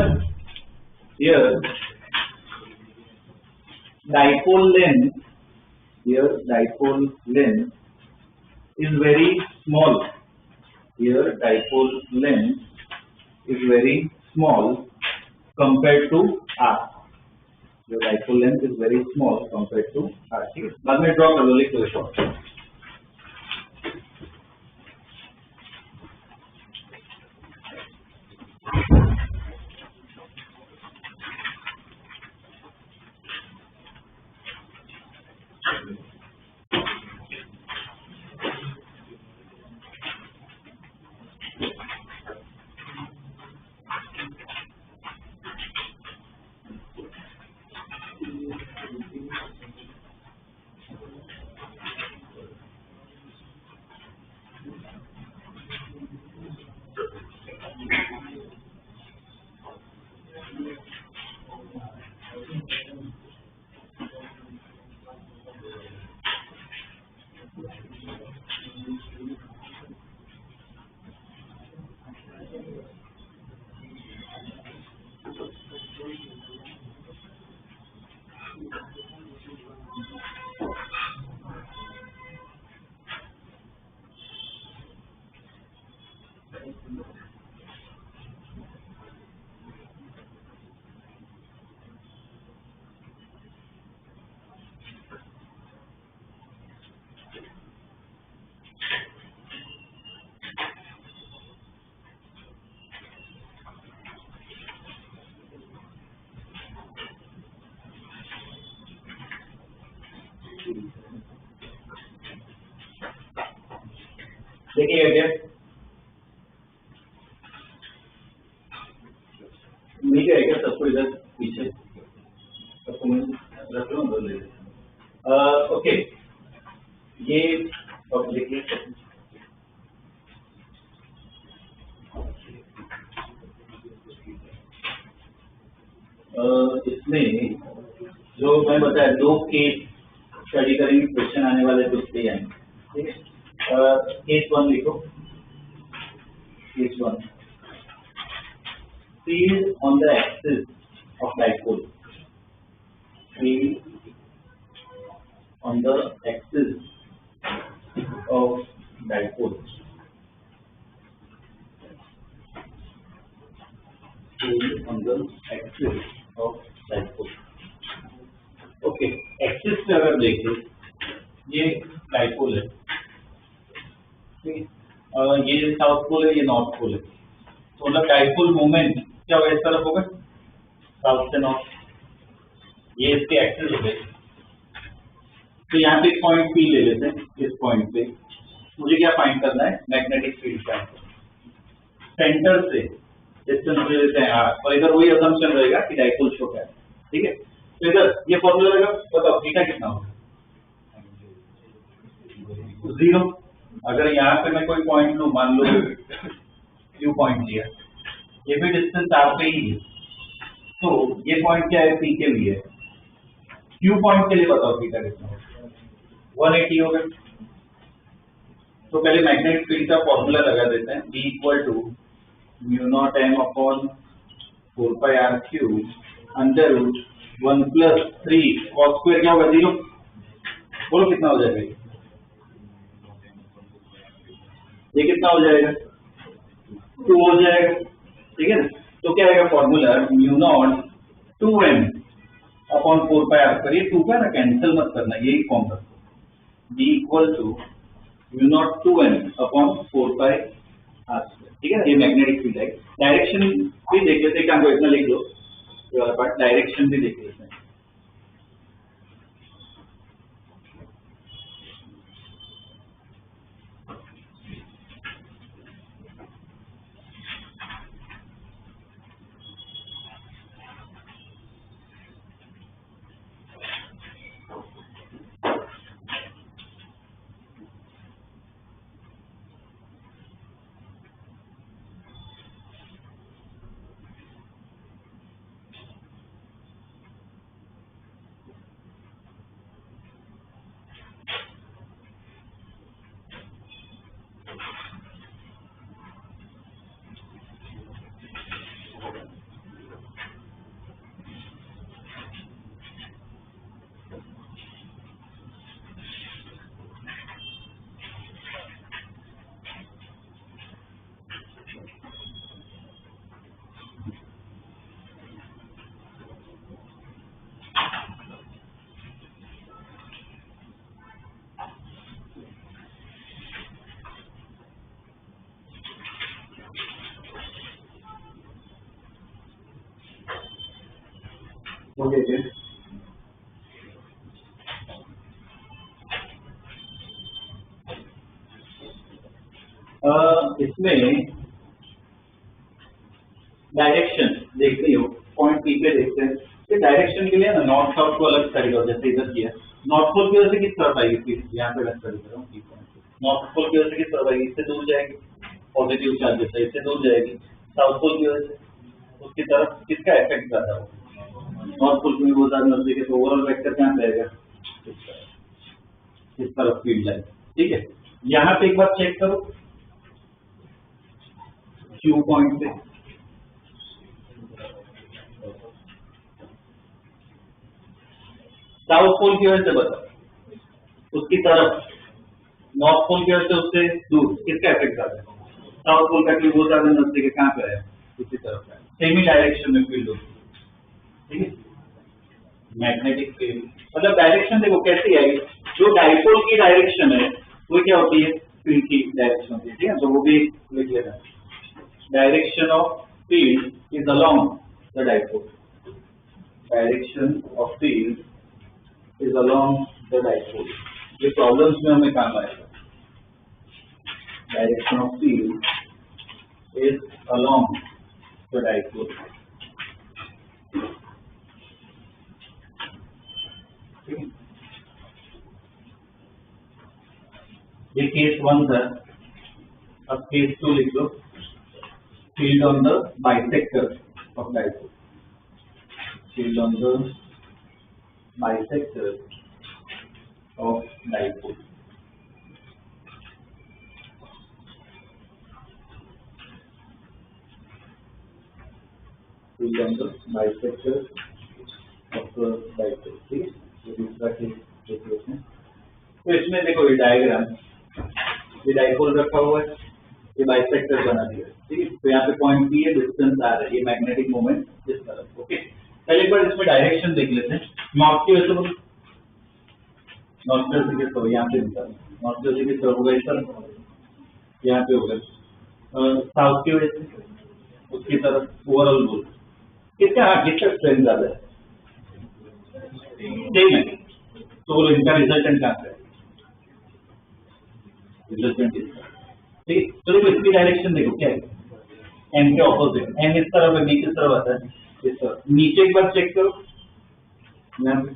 dipole length is very small. Here dipole length is very small compared to r. Your dipole length is very small compared to r. ठीक है, बाद में ड्रॉ कर लो, लिख लो शॉर्ट। देखिए क्या इसमें जो मैं बताया 2 केस स्टडी करेंगे, क्वेश्चन आने वाले तो उससे आएंगे, ठीक है। केस 1 लिखो, case 1, field on the axis of dipole, field on the axis of dipole, field on the axis of dipole. Okay, axis पे अगर देखें, ये डाइपोल है, ये साउथ पोल है, ये नॉर्थ पोल है, तो मतलब डाइपोल मोमेंट क्या होगा, इस तरफ होगा, साउथ से नॉर्थ, ये इसके एक्सिस हो गए। तो यहाँ पे एक पॉइंट पी ले लेते हैं, इस पॉइंट पे मुझे क्या फाइंड करना है, मैग्नेटिक फील्ड का सेंटर से डिस्टेंस ले लेते हैं r, और इधर वही असम्पशन रहेगा कि डाइपोल छोटा है, ठीक है। तो इधर ये फॉर्मूला रहेगा, बताओ थीटा कितना होगा, 0। अगर यहाँ पे मैं कोई पॉइंट लूं, मान लो Q पॉइंट लिया, ये भी डिस्टेंस r पे ही है, तो ये पॉइंट क्या है, P के लिए, Q पॉइंट के लिए बताओ थीटा कितना होगा, 180 होगा। तो पहले मैग्नेटिक फील्ड का फॉर्मूला लगा देते हैं, B equal to μ0m upon 4πr³ under root 1 + 3 cos square क्या होगा, 0। बोलो कितना हो जाएगा, ये कितना हो जाएगा, 2 हो जाएगा, ठीक है ना। तो क्या आएगा फॉर्मूला, μ0 2m अपॉन 4πr², ये 2 का ना कैंसिल मत करना, यही फॉर्म रखो, B equal to μ0 2m upon 4πr², ठीक है ना। ये मैग्नेटिक फील्ड है। डायरेक्शन भी देख लेते हैं, क्या इतना लिख लो, ये वाला पार्ट, डायरेक्शन भी देख लेते हैं। इसमें डायरेक्शन देखते हो, पॉइंट पी पे देखते हैं, ये डायरेक्शन के लिए ना नॉर्थ साउथ को अलग स्टडी करो, जैसे इधर किया, नॉर्थ पोल की वजह से किस तरफ आएगी, यहाँ पे मैं स्टडी कर रहा हूँ, नॉर्थ पोल की वजह से किस तरफ आएगी, इससे दूर जाएगी, पॉजिटिव चार्ज है, इससे दूर जाएगी। साउथ पोल की वजह से उसकी तरफ किसका इफेक्ट ज्यादा होगा, नॉर्थ पोल में बहुत ज्यादा नजदीक है, तो ओवरऑल वेक्टर कहाँ जाएगा, इस तरफ फील्ड लाइन, ठीक है। यहाँ पे एक बार चेक करो, Q पॉइंट पे साउथ पोल की वजह से बताओ, उसकी तरफ, नॉर्थ पोल की वजह से उससे दूर किसका इफेक्ट आता है, साउथ पोल का, क्योंकि बहुत ज्यादा नजदीक है, कहाँ पे है, उसी तरफ है, सेम ही डायरेक्शन में फील्ड होती है, ठीक है। मैग्नेटिक फील्ड मतलब डायरेक्शन देखो कैसी आएगी, जो डाइपोल की डायरेक्शन है वो क्या होती है, फील्ड की डायरेक्शन होती है, ठीक है। तो वो भी लिख लेना, direction of field is along the dipole, direction of field is along the dipole, ये प्रॉब्लम्स में हमें काम आएगा, direction of field is along the dipole, ये केस 1 था। अब केस 2 लिख लो, field on the bisector of dipole, field on the bisector of dipole. Field on the bisector of the dipole. ठीक है, ये दूसरा केस है। तो इसमें देखो ये डायग्राम, ये डाइपोल रखा हुआ है, ये बाइसेक्टर बना दिया है, ठीक है। तो यहाँ पे पॉइंट बी है, डिस्टेंस आ रहा है, ये मैग्नेटिक मोमेंट इस तरफ। ओके, पहले एक बार इसमें डायरेक्शन देख लेते हैं। नॉर्थ की वजह से बोलो, नॉर्थ वेस्ट की तरफ यहाँ पे निकल, नॉर्थ वेस्ट की तरफ होगा इस तरफ, यहाँ पे होगा साउथ की वजह से उसकी तरफ। ओवरऑल बोल किसका किसका स्ट्रेंथ ज्यादा है, सेम है, तो इनका रिजल्टेंट कहाँ है, रिजल्टेंट इसका। ठीक, तो देखो इसकी डायरेक्शन देखो क्या है, एन के ऑपोजिट, एन इस तरफ है, बी किस तरफ आता है, इस तरफ। नीचे एक बार चेक करो, यहाँ पे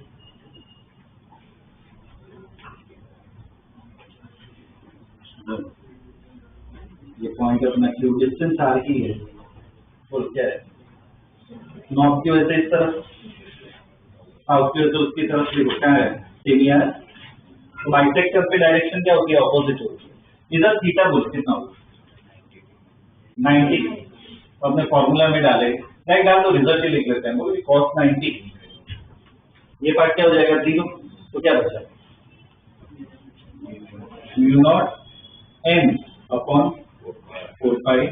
ये पॉइंट अपना क्यू, डिस्टेंस आर की है, और क्या है, नॉर्थ की वजह से इस तरफ, साउथ की वजह से उसकी तरफ। देखो क्या है, सेमिया। तो बाइसेक्टर पे डायरेक्शन क्या होती है, ऑपोजिट होती है। इधर थीटा बोल कितना होगा, 90। तो अपने फॉर्मूला में डाले, डायरेक्ट डाल दो, रिजल्ट ही लिख लेते हैं, बोलो cos 90, ये पार्ट क्या हो जाएगा 0। तो क्या बचा, mu naught N upon 4 pi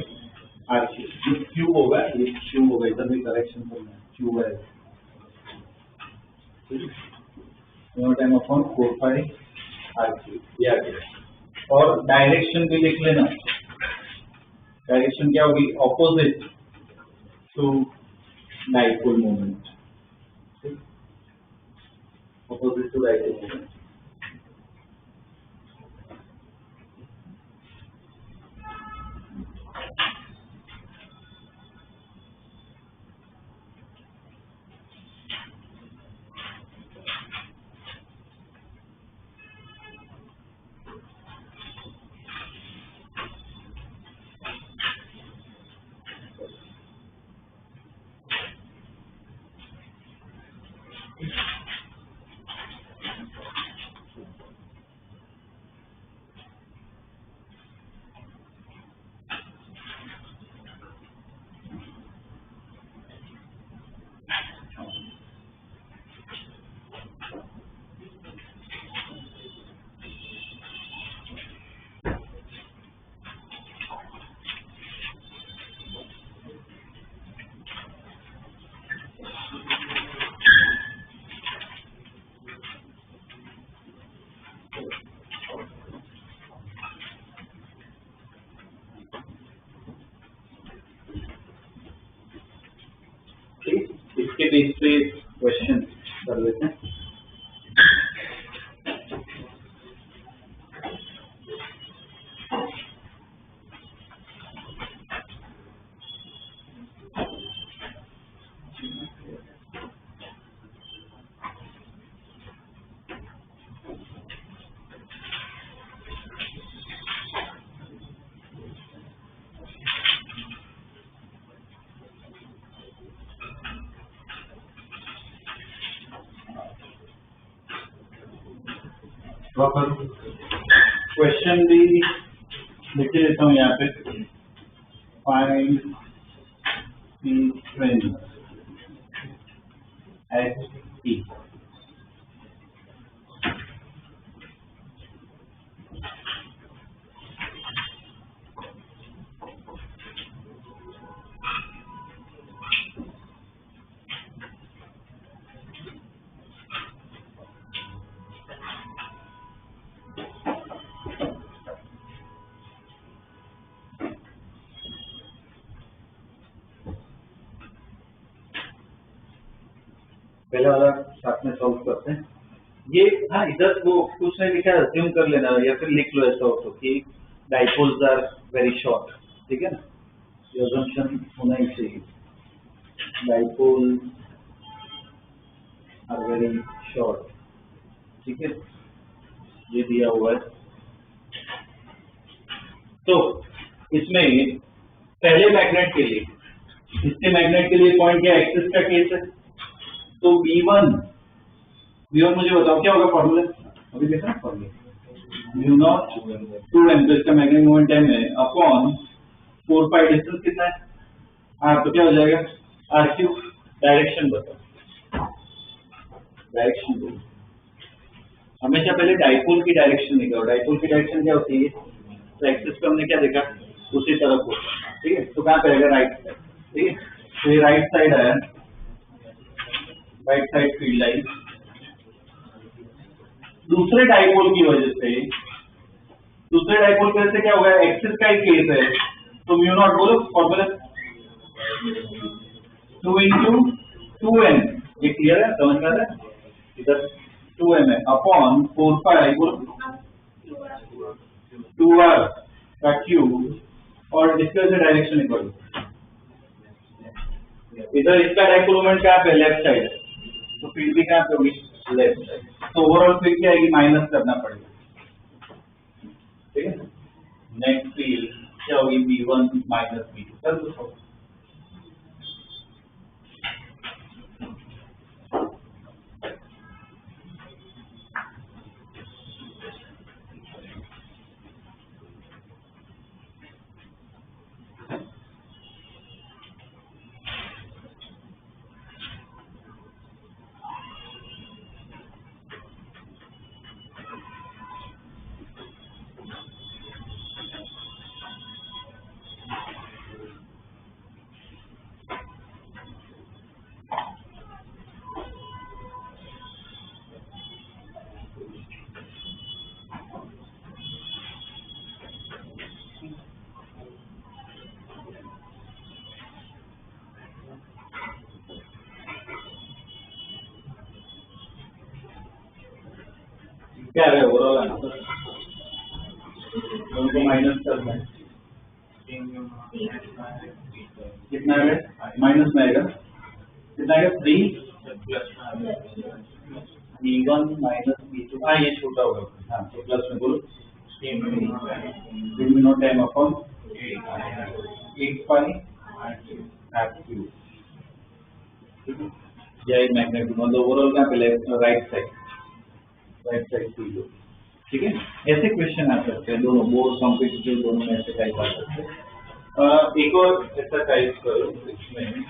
R Q. ये क्यू होगा, ये क्यू होगा, इधर भी करेक्शन करना है, क्यू है, mu naught N upon 4 pi R Q, ये आ गया। और डायरेक्शन भी लिख लेना, डायरेक्शन क्या होगी, opposite to dipole moment, opposite to dipole moment. इसके बेस पे क्वेश्चन कर लेते हैं। क्वेश्चन भी लिख देता हूँ यहाँ पे, फाइंड द स्ट्रेंथ एट ई। पहले वाला साथ में सॉल्व करते हैं। ये हाँ, इधर वो कुछ नहीं लिखा, अज्यूम कर लेना या फिर लिख लो ऐसा हो कि डाइपोल्स आर वेरी शॉर्ट, ठीक है ना, ये अजम्पशन होना ही चाहिए, डाइपोल आर वेरी शॉर्ट, ठीक है, ये दिया हुआ है। तो इसमें पहले मैग्नेट के लिए, इसके मैग्नेट के लिए पॉइंट क्या, एक्सिस का केस है, तो V1 मुझे बताओ क्या होगा फॉर्मूला, अभी देखा ना फॉर्मूला म्यू नॉट 2m, तो इसका मैग्नेटिक मोमेंट m है अपॉन 4 पाई डिस्टेंस कितना है तो क्या हो जाएगा r3। डायरेक्शन बताओ, डायरेक्शन बोलो, हमेशा पहले डाइपोल की डायरेक्शन निकालो। डाइपोल की डायरेक्शन क्या होती है, तो एक्सिस पे हमने क्या देखा उसी तरफ को, ठीक है। तो कहाँ पे आएगा राइट साइड, ठीक है। तो ये राइट साइड आया, राइट साइड फील्ड लाइन। दूसरे डाइपोल की वजह से, दूसरे डाइपोल की वजह से क्या होगा, एक्सिस का ही केस है, तो म्यू नॉट बोलो फॉर्मूला 2 into 2n, ये क्लियर है, समझ में आ रहा है, इधर 2m है अपॉन 4 पाई बोलो 2r का क्यूब, और इसके वजह से डायरेक्शन निकालो। इधर इसका डाइपोल मोमेंट कहाँ पे, लेफ्ट साइड, तो फील्ड भी कहाँ पे होगी, लेफ्ट साइड। तो ओवरऑल फील्ड क्या आएगी, माइनस करना पड़ेगा, ठीक है। नेक्स्ट फील्ड क्या होगी, V1 माइनस V2, कर दो। क्या है ओवरऑल आंसर, उनको माइनस करना है, कितना है माइनस में आएगा, कितना आएगा 3 V1 माइनस V2, हाँ ये छोटा होगा, हाँ तो प्लस में बोलो 3 not time upon 8 pi r3, या एक मैग्नेटिक मतलब ओवरऑल कहाँ पे लेफ्ट राइट साइड फील्ड, ठीक है। ऐसे क्वेश्चन आ सकते हैं, दोनों बोर्ड कॉम्पिटिटिव दोनों में ऐसे टाइप आ सकते हैं। एक और ऐसा टाइप करो इसमें,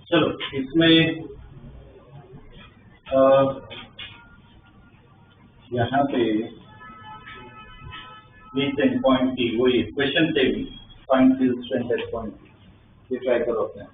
चलो इसमें यहाँ पे पॉइंट की वही क्वेश्चन से भी पॉइंट की स्ट्रेंथ एट पॉइंट, ये ट्राई करो अपने।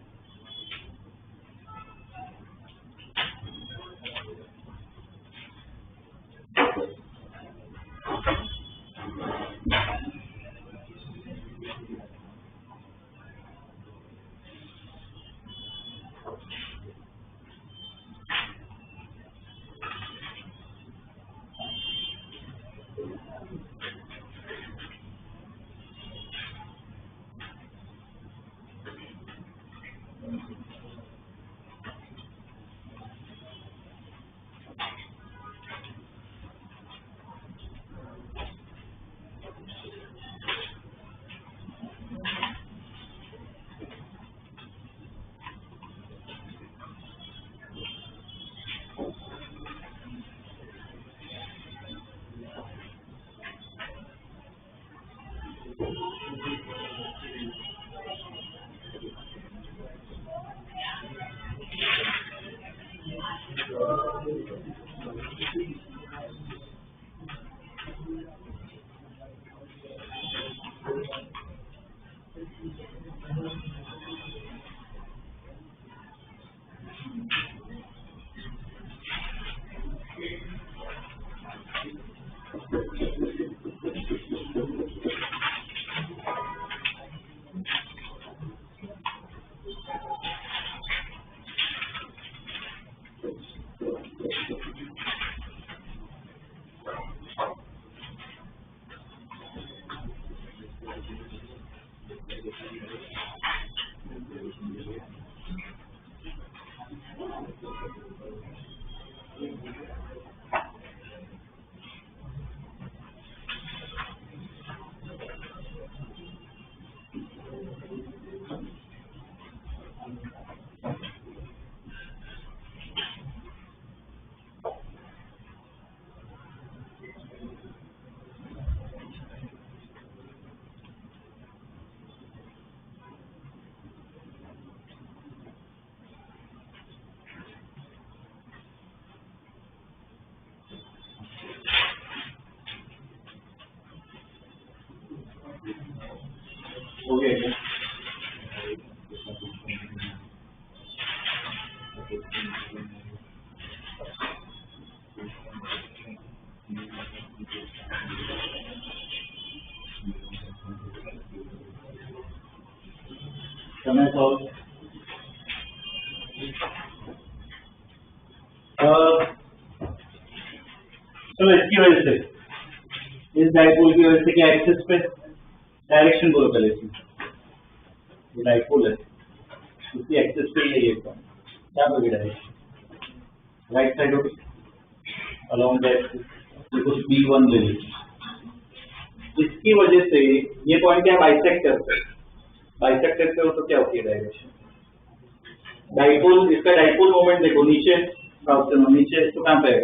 हो गया क्या? समय सॉल्व चलो इसकी वजह से, इस डाइपोल की वजह से क्या एक्सिस पे डायरेक्शन बोलो पहले इसकी, ये डाइपोल है इसकी एक्सिस पे ही है ये पॉइंट, क्या बोलोगे डायरेक्शन राइट साइड होगी अलोंग दैट कुछ B1 ले लीजिए। इसकी वजह से ये पॉइंट क्या बाइसेक्ट करते हैं, बाइसेक्ट करते हो तो क्या होती है डायरेक्शन, डाइपोल, इसका डाइपोल मोमेंट देखो नीचे, नीचे तो कहाँ पे है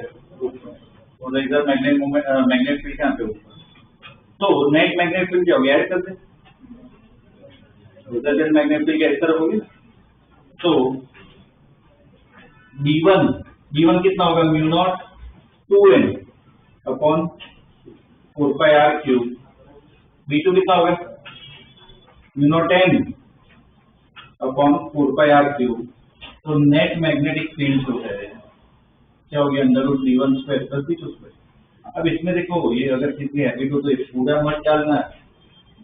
और इधर मैग्नेट मोमेंट, मैग्नेट फील्ड कहाँ पे ऊपर, तो नेट मैग्नेट फील्ड क्या होगी ऐड करते, रिजल्टेंट मैग्नेट फील्ड क्या इस तरफ होगी, तो B1 कितना होगा mu not 2n upon 4πr cube, B2 कितना होगा mu naught n upon 4πr cube, तो नेट मैग्नेटिक फील्ड जो है क्या होगी under root B1 square plus B2 square. अब इसमें देखो ये अगर किसी हैबिट हो तो ये पूरा मत डालना है,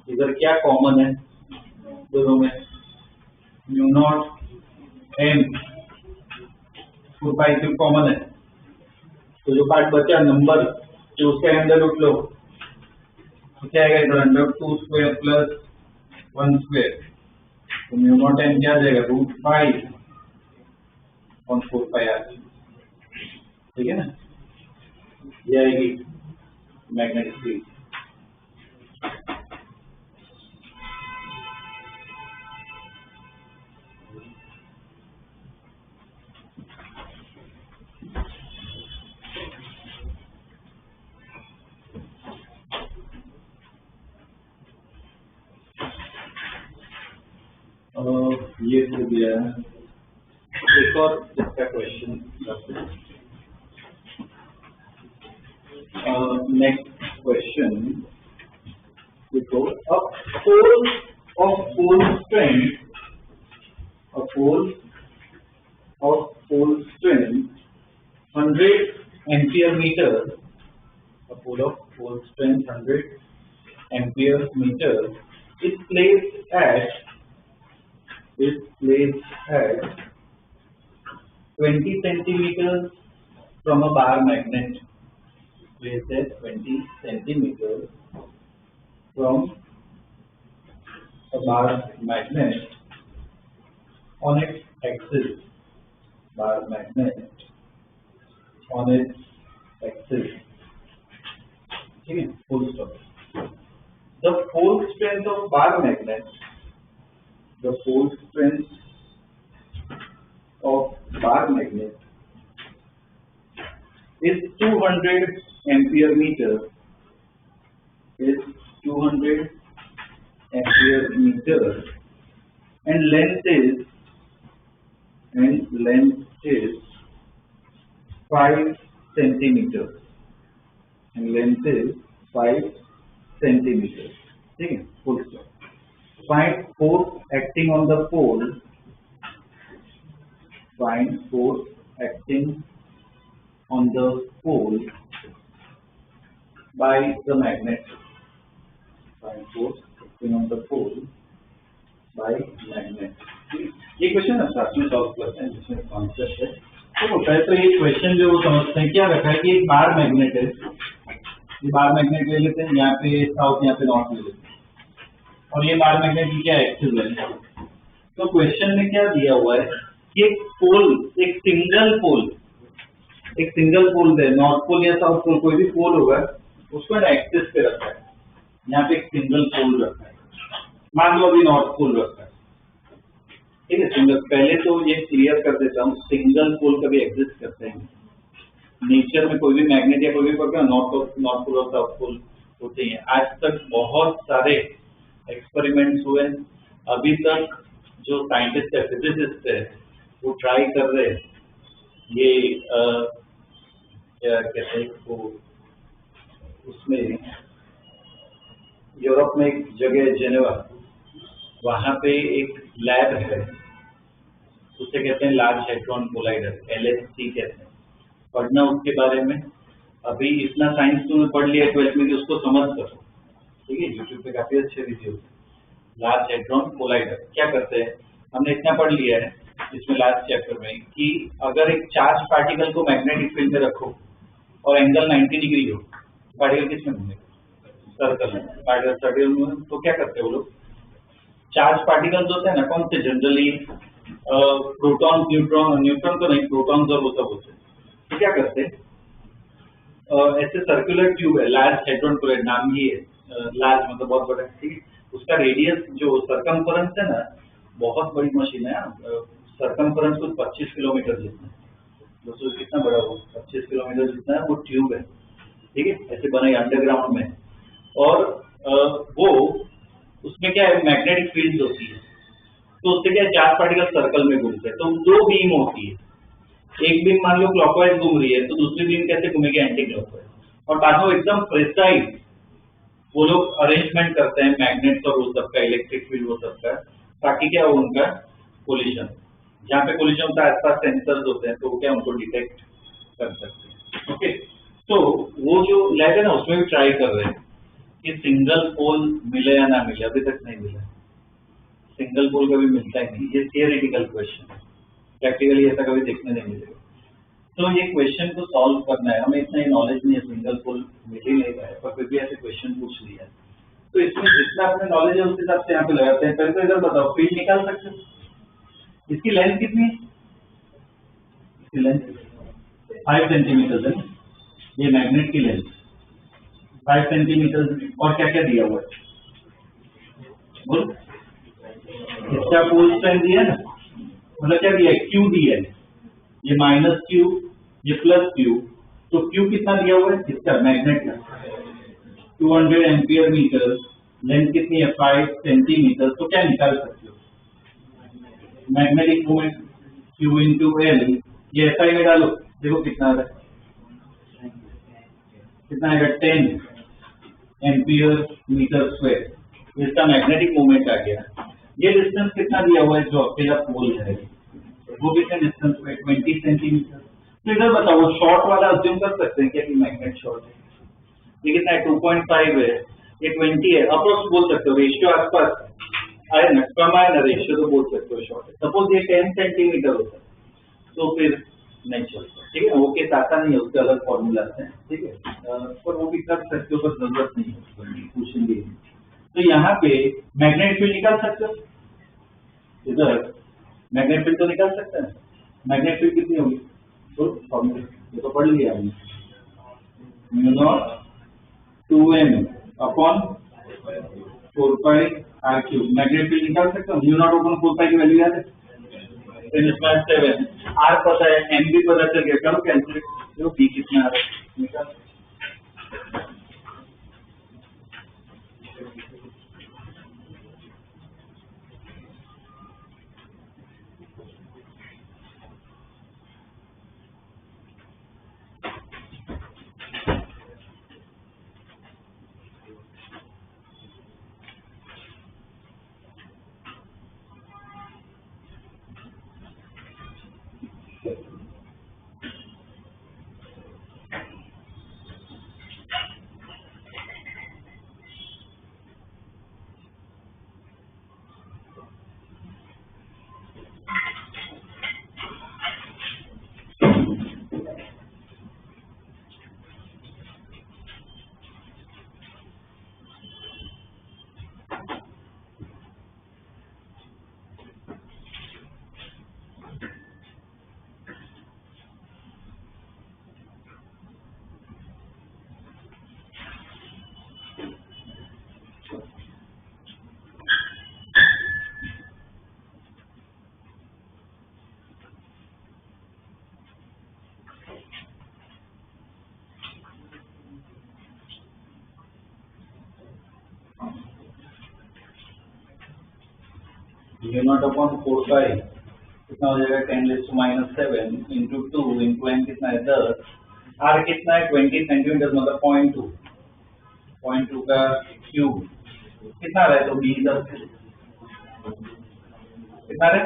इधर क्या कॉमन है दोनों में, mu naught n 4π cube common है, तो जो पार्ट बचा नंबर जो उसका अंडर रूट लो तो क्या आएगा इधर under root 2 square plus 1 square, तो म्यू नॉट n क्या आ जाएगा रूट 5 ऑन 4πr, ठीक है ना, ये आएगी मैग्नेटिक फील्ड। ये हो गया, एक और इसका क्वेश्चन नेक्स्ट क्वेश्चन देखो, a pole of pole strength, a pole of pole strength 100 ampere meter, a pole of pole strength 100 ampere meter is placed at 20 centimeters from a bar magnet, placed at 20 centimeters from a bar magnet on its axis, bar magnet on its axis, ठीक है, full stop. The force strength of bar magnet, the force strength of bar magnet is 200 ampere meter, is 200 ampere meter, and length is 5 centimeters, and length is 5 centimeters, ठीक है, full stop. Find force acting on the pole, find force acting on the pole by the magnet, find force acting on the pole by magnet. ये क्वेश्चन है साथ में सॉल्व करते हैं जिसमें कॉन्सेप्ट है, तो पहले तो ये क्वेश्चन जो समझते हैं क्या रखा है कि एक बार मैग्नेट है, ये बार मैग्नेट ले लेते हैं, यहाँ पे साउथ यहाँ पे नॉर्थ ले लेते हैं, और ये बार मैग्नेट की क्या एक्सिस है, तो क्वेश्चन में क्या दिया हुआ है कि एक पोल, एक सिंगल पोल एक सिंगल पोल है, नॉर्थ पोल या साउथ पोल कोई भी पोल होगा उसको ना एक्सिस पे रखा है। यहाँ पे एक सिंगल पोल रखा है, मान लो अभी नॉर्थ पोल रखा है, ठीक है। सिंगल, पहले तो ये क्लियर कर देता हूँ, सिंगल पोल कभी एग्जिस्ट करते हैं नेचर में। कोई भी मैग्नेट या कोई भी पकड़ा नॉर्थ पोल और साउथ पोल होते हैं। आज तक बहुत सारे एक्सपेरिमेंट्स हुए, अभी तक जो साइंटिस्ट है, फिजिसिस्ट है, वो ट्राई कर रहे हैं ये क्या कहते हैं वो, उसमें यूरोप में एक जगह है जेनेवा, वहाँ पे एक लैब है, उसे कहते हैं लार्ज हेड्रॉन कोलाइडर, LHC कहते हैं। पढ़ना उसके बारे में, अभी इतना साइंस तुमने पढ़ लिया 12th में कि उसको समझ करो, ठीक है। यूट्यूब पे काफी अच्छे वीडियोस हैं। लार्ज हेड्रॉन कोलाइडर क्या करते हैं, हमने इतना पढ़ लिया है इसमें लास्ट चैप्टर में कि अगर एक चार्ज पार्टिकल को मैग्नेटिक फील्ड में रखो और एंगल 90 डिग्री हो, पार्टिकल किसमें घूमेगा? सर्कल में। पार्टिकल सर्कल में, तो क्या करते हैं वो लोग, चार्ज पार्टिकल्स होते हैं ना, कौन से, जनरली प्रोटॉन, न्यूट्रॉन तो नहीं, प्रोटॉन्स और वो सब होते हैं। तो क्या करते हैं, ऐसे सर्कुलर ट्यूब है, लार्ज हेड्रॉन कोलाइडर नाम ही है, लार्ज मतलब बहुत बड़ा, ठीक है। उसका रेडियस जो सरकमफेरेंस है ना, बहुत बड़ी मशीन है, सरकमफेरेंस कुछ 25 किलोमीटर जितना है। दोस्तों कितना बड़ा हो, 25 किलोमीटर जितना है वो ट्यूब है, ठीक है। ऐसे बनाई अंडरग्राउंड में, और वो उसमें क्या है, मैग्नेटिक फील्ड होती है, तो उससे क्या है, चार्ज पार्टिकल सर्कल में घूमते हैं। तो दो बीम होती है, एक बीम मान लो क्लॉकवाइज घूम रही है, तो दूसरी बीम कैसे घूमेगी, एंटी क्लॉकवाइज। और बाद में एकदम प्रिसाइज वो लोग अरेंजमेंट करते हैं मैग्नेट्स और वो सबका, इलेक्ट्रिक फील्ड वो सबका, ताकि क्या हो उनका कोलिजन, जहाँ पे कोलिजन होता है आसपास सेंसर्स होते हैं, तो वो क्या उनको डिटेक्ट कर सकते हैं, ओके। तो वो जो लैब है ना, उसमें भी ट्राई कर रहे हैं कि सिंगल पोल मिले या ना मिले, अभी तक नहीं मिला। सिंगल पोल कभी मिलता ही नहीं, ये थियोरेटिकल क्वेश्चन है, प्रैक्टिकली ऐसा कभी देखने नहीं मिलेगा। तो ये क्वेश्चन को सॉल्व करना है, हमें इतना नॉलेज नहीं है, सिंगल पोल मिल ही नहीं रहा है, पर फिर भी ऐसे क्वेश्चन पूछ लिया। तो इसमें जितना अपने नॉलेज है उस हिसाब से यहाँ पे लगाते हैं। पहले तो इधर बताओ, फील्ड निकाल सकते हो, इसकी लेंथ कितनी है, इसकी लेंथ 5 सेंटीमीटर है, ये मैग्नेट की लेंथ 5 सेंटीमीटर। और क्या क्या दिया हुआ है बोल, इसका पोल स्ट्रेंथ दिया है ना, मतलब क्या दिया है, क्यू दिया है, ये माइनस क्यू, ये प्लस क्यू, तो क्यू कितना दिया हुआ है इसका, मैग्नेट का 200 एम्पियर मीटर, लेंथ कितनी है 5 सेंटीमीटर। तो क्या निकाल सकते हो, magnetic moment Q into L, ये SI में डालो, देखो कितना आ रहा है, कितना आएगा 10 एम्पियर मीटर स्क्वायर, इसका मैग्नेटिक मोमेंट आ गया। ये डिस्टेंस कितना दिया हुआ है, जो अकेला पोल है वो कितना डिस्टेंस पे 20 सेंटीमीटर। तो इधर बताओ, शॉर्ट वाला अज्यूम कर सकते हैं क्या कि मैग्नेट शॉर्ट है, ये कितना है 2.5 है, ये 20 है, अप्रोक्स बोल सकते हो, रेशियो आसपास आए ना, कम आए ना रेशियो, तो बोल सकते हो शॉर्ट है। सपोज ये 10 सेंटीमीटर होता है तो फिर नहीं चलता, ठीक है। वो केस आता नहीं है, उसके अलग फॉर्मूला है, ठीक है, पर वो भी कर सकते हो, पर जरूरत नहीं है, पूछेंगे। तो यहाँ पे मैग्नेट फील्ड निकाल सकते हो, इधर मैग्नेट फील्ड तो निकाल सकते हैं। मैग्नेट फील्ड कितनी होगी, तो फॉर्मूला ये तो पढ़ लिया हमने, mu naught 2m upon 4 r cube. Magnet field निकाल सकते हो, म्यू नॉट अपॉन 4 की वैल्यू याद है, 7 r पता है, m भी पता चल गया, करो कैंसिल, देखो b कितना आ रहा है निकाल। U0/4 कितना हो जाएगा 10⁻⁷ इंटू 2 इंटू n कितना है 10, r कितना है 20 सेंटीमीटर मतलब 0.2 का क्यूब कितना रहे तो 20 कितना रहे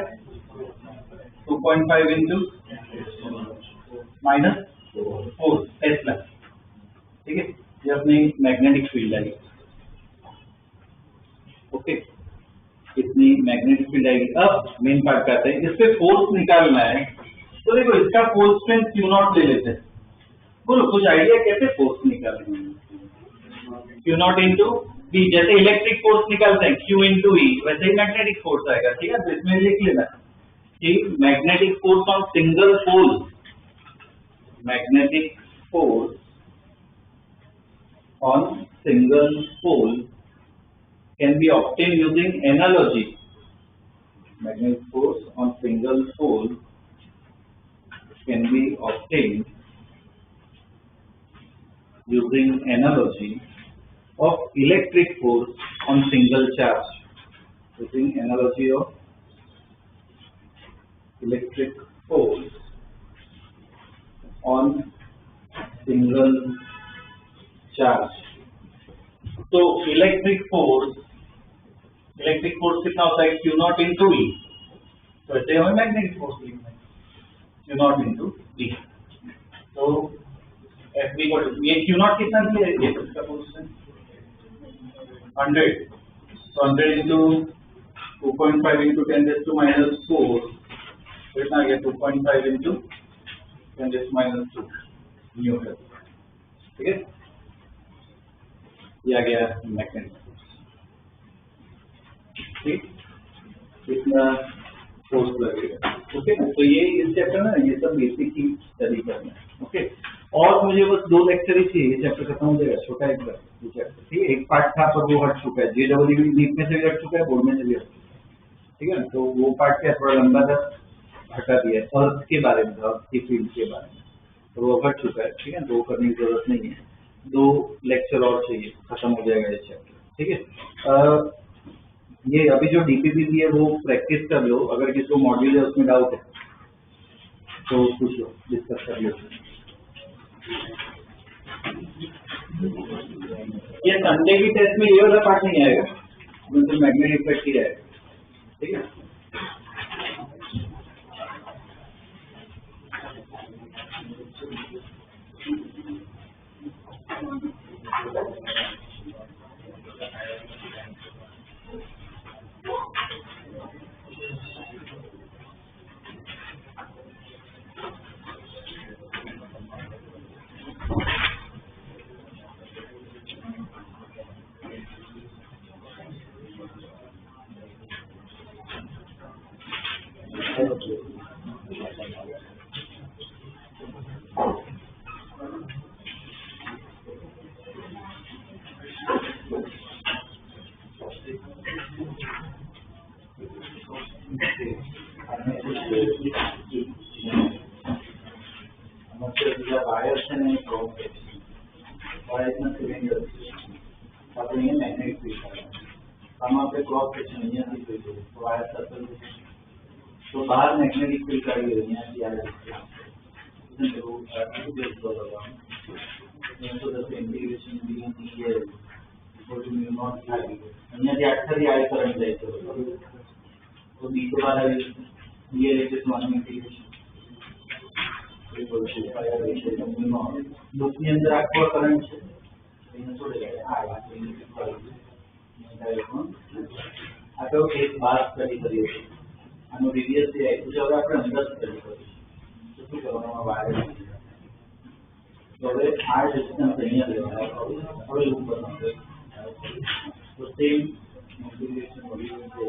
2.5 इंटू -4 s प्लस, ठीक है, ये अपनी मैग्नेटिक फील्ड है। ओके, इतनी मैग्नेटिक फील्ड आएगी। अब मेन पार्ट का है, इस पे फोर्स निकालना है, तो देखो इसका फोर्स स्ट्रेंथ Q0 ले लेते हैं। बोलो कुछ आइडिया कैसे फोर्स निकालेंगे? Q0 इंटू V, जैसे इलेक्ट्रिक फोर्स निकालते हैं Q इंटू E, वैसे ही मैग्नेटिक फोर्स आएगा। ठीक है, तो इसमें लिख लेना कि magnetic force on single pole, magnetic force on single pole can be obtained using analogy. Magnetic force on single pole can be obtained using analogy of electric force on single charge. Using analogy of electric force on single charge. तो इलेक्ट्रिक फोर्स कितना होता है Q0 इंटू E, तो ऐसे हमें मैग्नेटिक फोर्स लिखना है Q0 इंटू E। तो FB को ये Q0 कितना दिया है, ये इसका फोर्स है 100, तो 100 इंटू 2.5 इंटू 10⁻⁴ कितना आ गया 2.5 इंटू 10⁻² न्यूटन। ठीक है, ये आ गया मैग्नेटिक फोर्स। ठीक, कितना फोर्स लगेगा। ओके ना, तो ये इस चैप्टर में ये सब बेसिक ही स्टडी करना है। ओके, और मुझे बस 2 लेक्चर ही चाहिए, ये चैप्टर खत्म हो जाएगा, छोटा एक बार ये चैप्टर। ठीक है, एक पार्ट था पर वो हट चुका है, JEE नीट में से भी हट चुका है, बोर्ड में से भी हट चुका है। ठीक है, तो वो पार्ट क्या थोड़ा लंबा था, हटा दिया है। अर्थ के बारे में, अर्थ की फील्ड के बारे में, तो वो हट चुका है। ठीक है, तो वो करने की जरूरत नहीं है, 2 लेक्चर और चाहिए, खत्म हो जाएगा ये चैप्टर। ठीक है, ये अभी जो DPPP है वो प्रैक्टिस कर लो, अगर किसी को मॉड्यूल है उसमें डाउट है तो पूछ लो, डिस्कस कर लो। ये संडे की टेस्ट में ये वाला पार्ट नहीं आएगा, मतलब मैग्नेटिक इफेक्ट ही आएगा। ठीक है, तो बाहर मैग्नेटिक फील्ड का इंटीग्रेशन અહીંયાથી આટલી આઈ કરંટ જાય છે, તો બીજો બાર ये इलेक्ट्रिक इंटीग्रेशन लूप ની અંદર આખો કરંટ છે એને છોડી દે આ તો એક બાર સ્ટડી કરી છે, આનો રીડિયસ છે તો હવે આપણે અંદર સ્ટડી કરીશું તો શું કરવાનું વાયર તો હવે આ ડિસ્ટન્સ અહીંયા લેવાનું હવે લૂપ બનાવવાનું તો સેમ इंटीग्रेशन वॉल्यूम से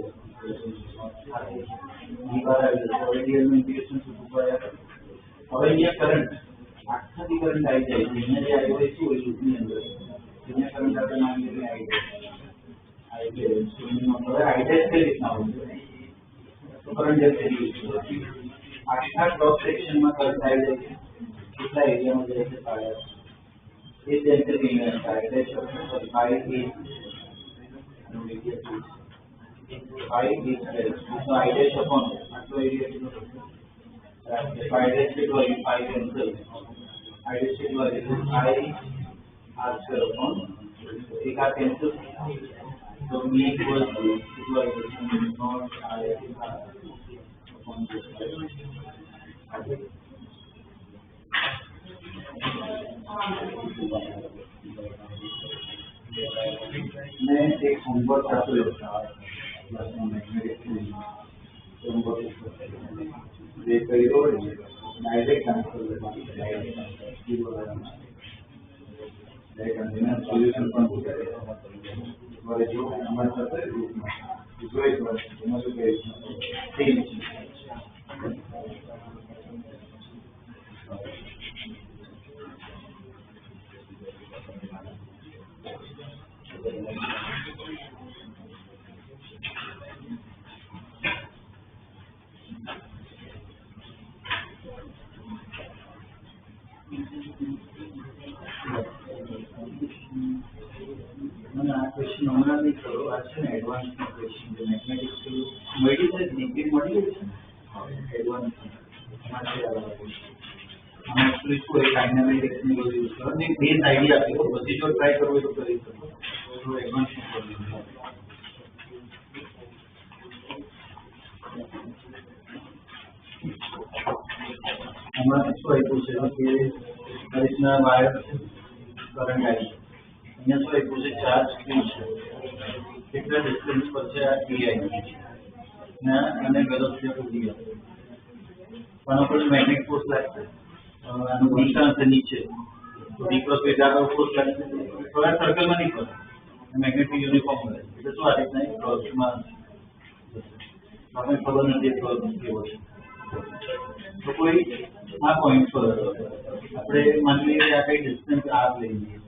दीवार आइडियल में इंटीग्रेशन से ऊपर आया। अब ये करंट आखा की करंट आई जाएगी, इन्हें जो आई हुई थी वही लूप में अंदर इन्हें करंट आते मान लीजिए आइडियल मतलब आइडियल से लिखना होगा तो करंट जैसे आखा क्रॉस सेक्शन में करंट आई जाएगी कितना एरिया में जैसे पाया इस जैसे नहीं है आइडियल शब्द बाई की I dash so I dash upon आटलो एरिया कितना होता है I dash के द्वारा I cancel I dash के द्वारा I R square upon एक R cancel so B equals to not I R upon this मैं एक होमवर्क चाहता हूँ ये कई road direct answer direct solution पण होता है और जो हमारे साथ है इसको एक बार समझ के ठीक मैंने આ ક્વેશ્ચન હમણાં નહીં કરો આ છે ને એડવાન્સ ક્વેશ્ચન જે મેથમેટિક્સ મળી છે ડીપી મળી છે એડવાન્સ માટે हम एक्चुअली इसको एक डायनामिक्स में यूज करो ने बेस आइडिया है और बच्चे जो ट्राई करो तो कर सकते तो एडवांस में कर लेंगे हमारा इसको एक पूछे कि करिश्मा वायर करंट आई અહીંયા તો એક પૂછે ચાર્જ ક્યू છે કેટલા ડિસ્ટન્સ પર છે આ ટી આઈ ને અને વેલોસિટી ઓફ ડી પણ આપણે મેગ્નેટિક ફોર્સ લાગશે આનો ડિસ્ટન્સ નીચે તો ડી ક્રોસ બી ડાબા ફોર્સ લાગશે થોડા સર્કલમાં નહીં પડે મેગ્નેટિક યુનિફોર્મ રહે એટલે શું આ રીતના ક્રોસમાં આપણે ખબર નથી ક્રોસ કેવો છે તો કોઈ આ પોઈન્ટ પર આપણે માની લઈએ કે આ કઈ ડિસ્ટન્સ આર લઈ લઈએ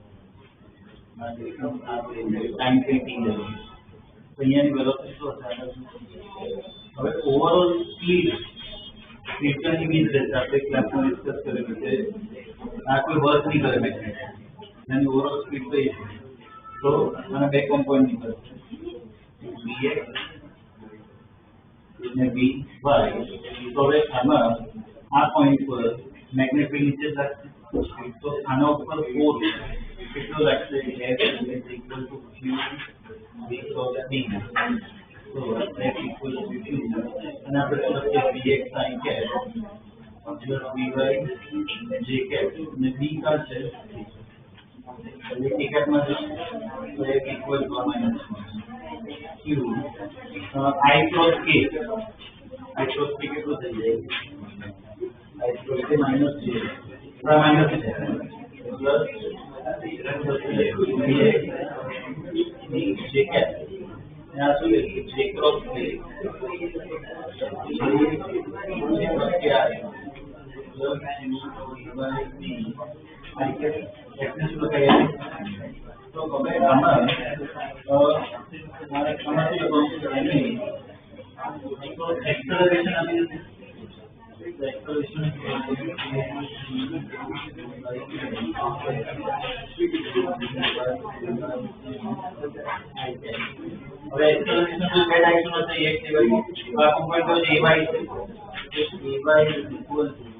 टाइम पे टी लेवल तो यहाँ वेलोसिटी तो હવે ઓવરઓલ સ્પીડ ની મીન્સ રહેશે આપણે ક્લાસમાં ડિસ્કસ કરેલું છે આ કોઈ વર્ક નહીં કરે મેગ્નેટ એની ઓવરઓલ સ્પીડ કઈ છે તો મને બે કોમ્પોનન્ટ નીકળે bx અને by તો હવે આમાં આ પોઈન્ટ પર મેગ્નેટ ફીલ્ડ નીચે લાગશે તો આના ઉપર ફોર્સ કેટલો લાગશે F is equal to Q because B so F equals to Q અને આપણે લખીએ Bx sin cap plus By J cap અને B કા છે એટલે K cap માં તો F equals to minus Q I cross K કેટલું થઈ જાય I cross K minus J minus છે plus J cap यहाँ से J cross K क्या है plus by B I cap expression तो क्या है तो कभी हमारा से जो कौन नहीं तो एक्सेलरेशन अभी the acceleration હવે acceleration તો બે ડાયરેક્શનમાં છે એક સિવાય આ કોમ્પોનન્ટ તો ay છે ay equal to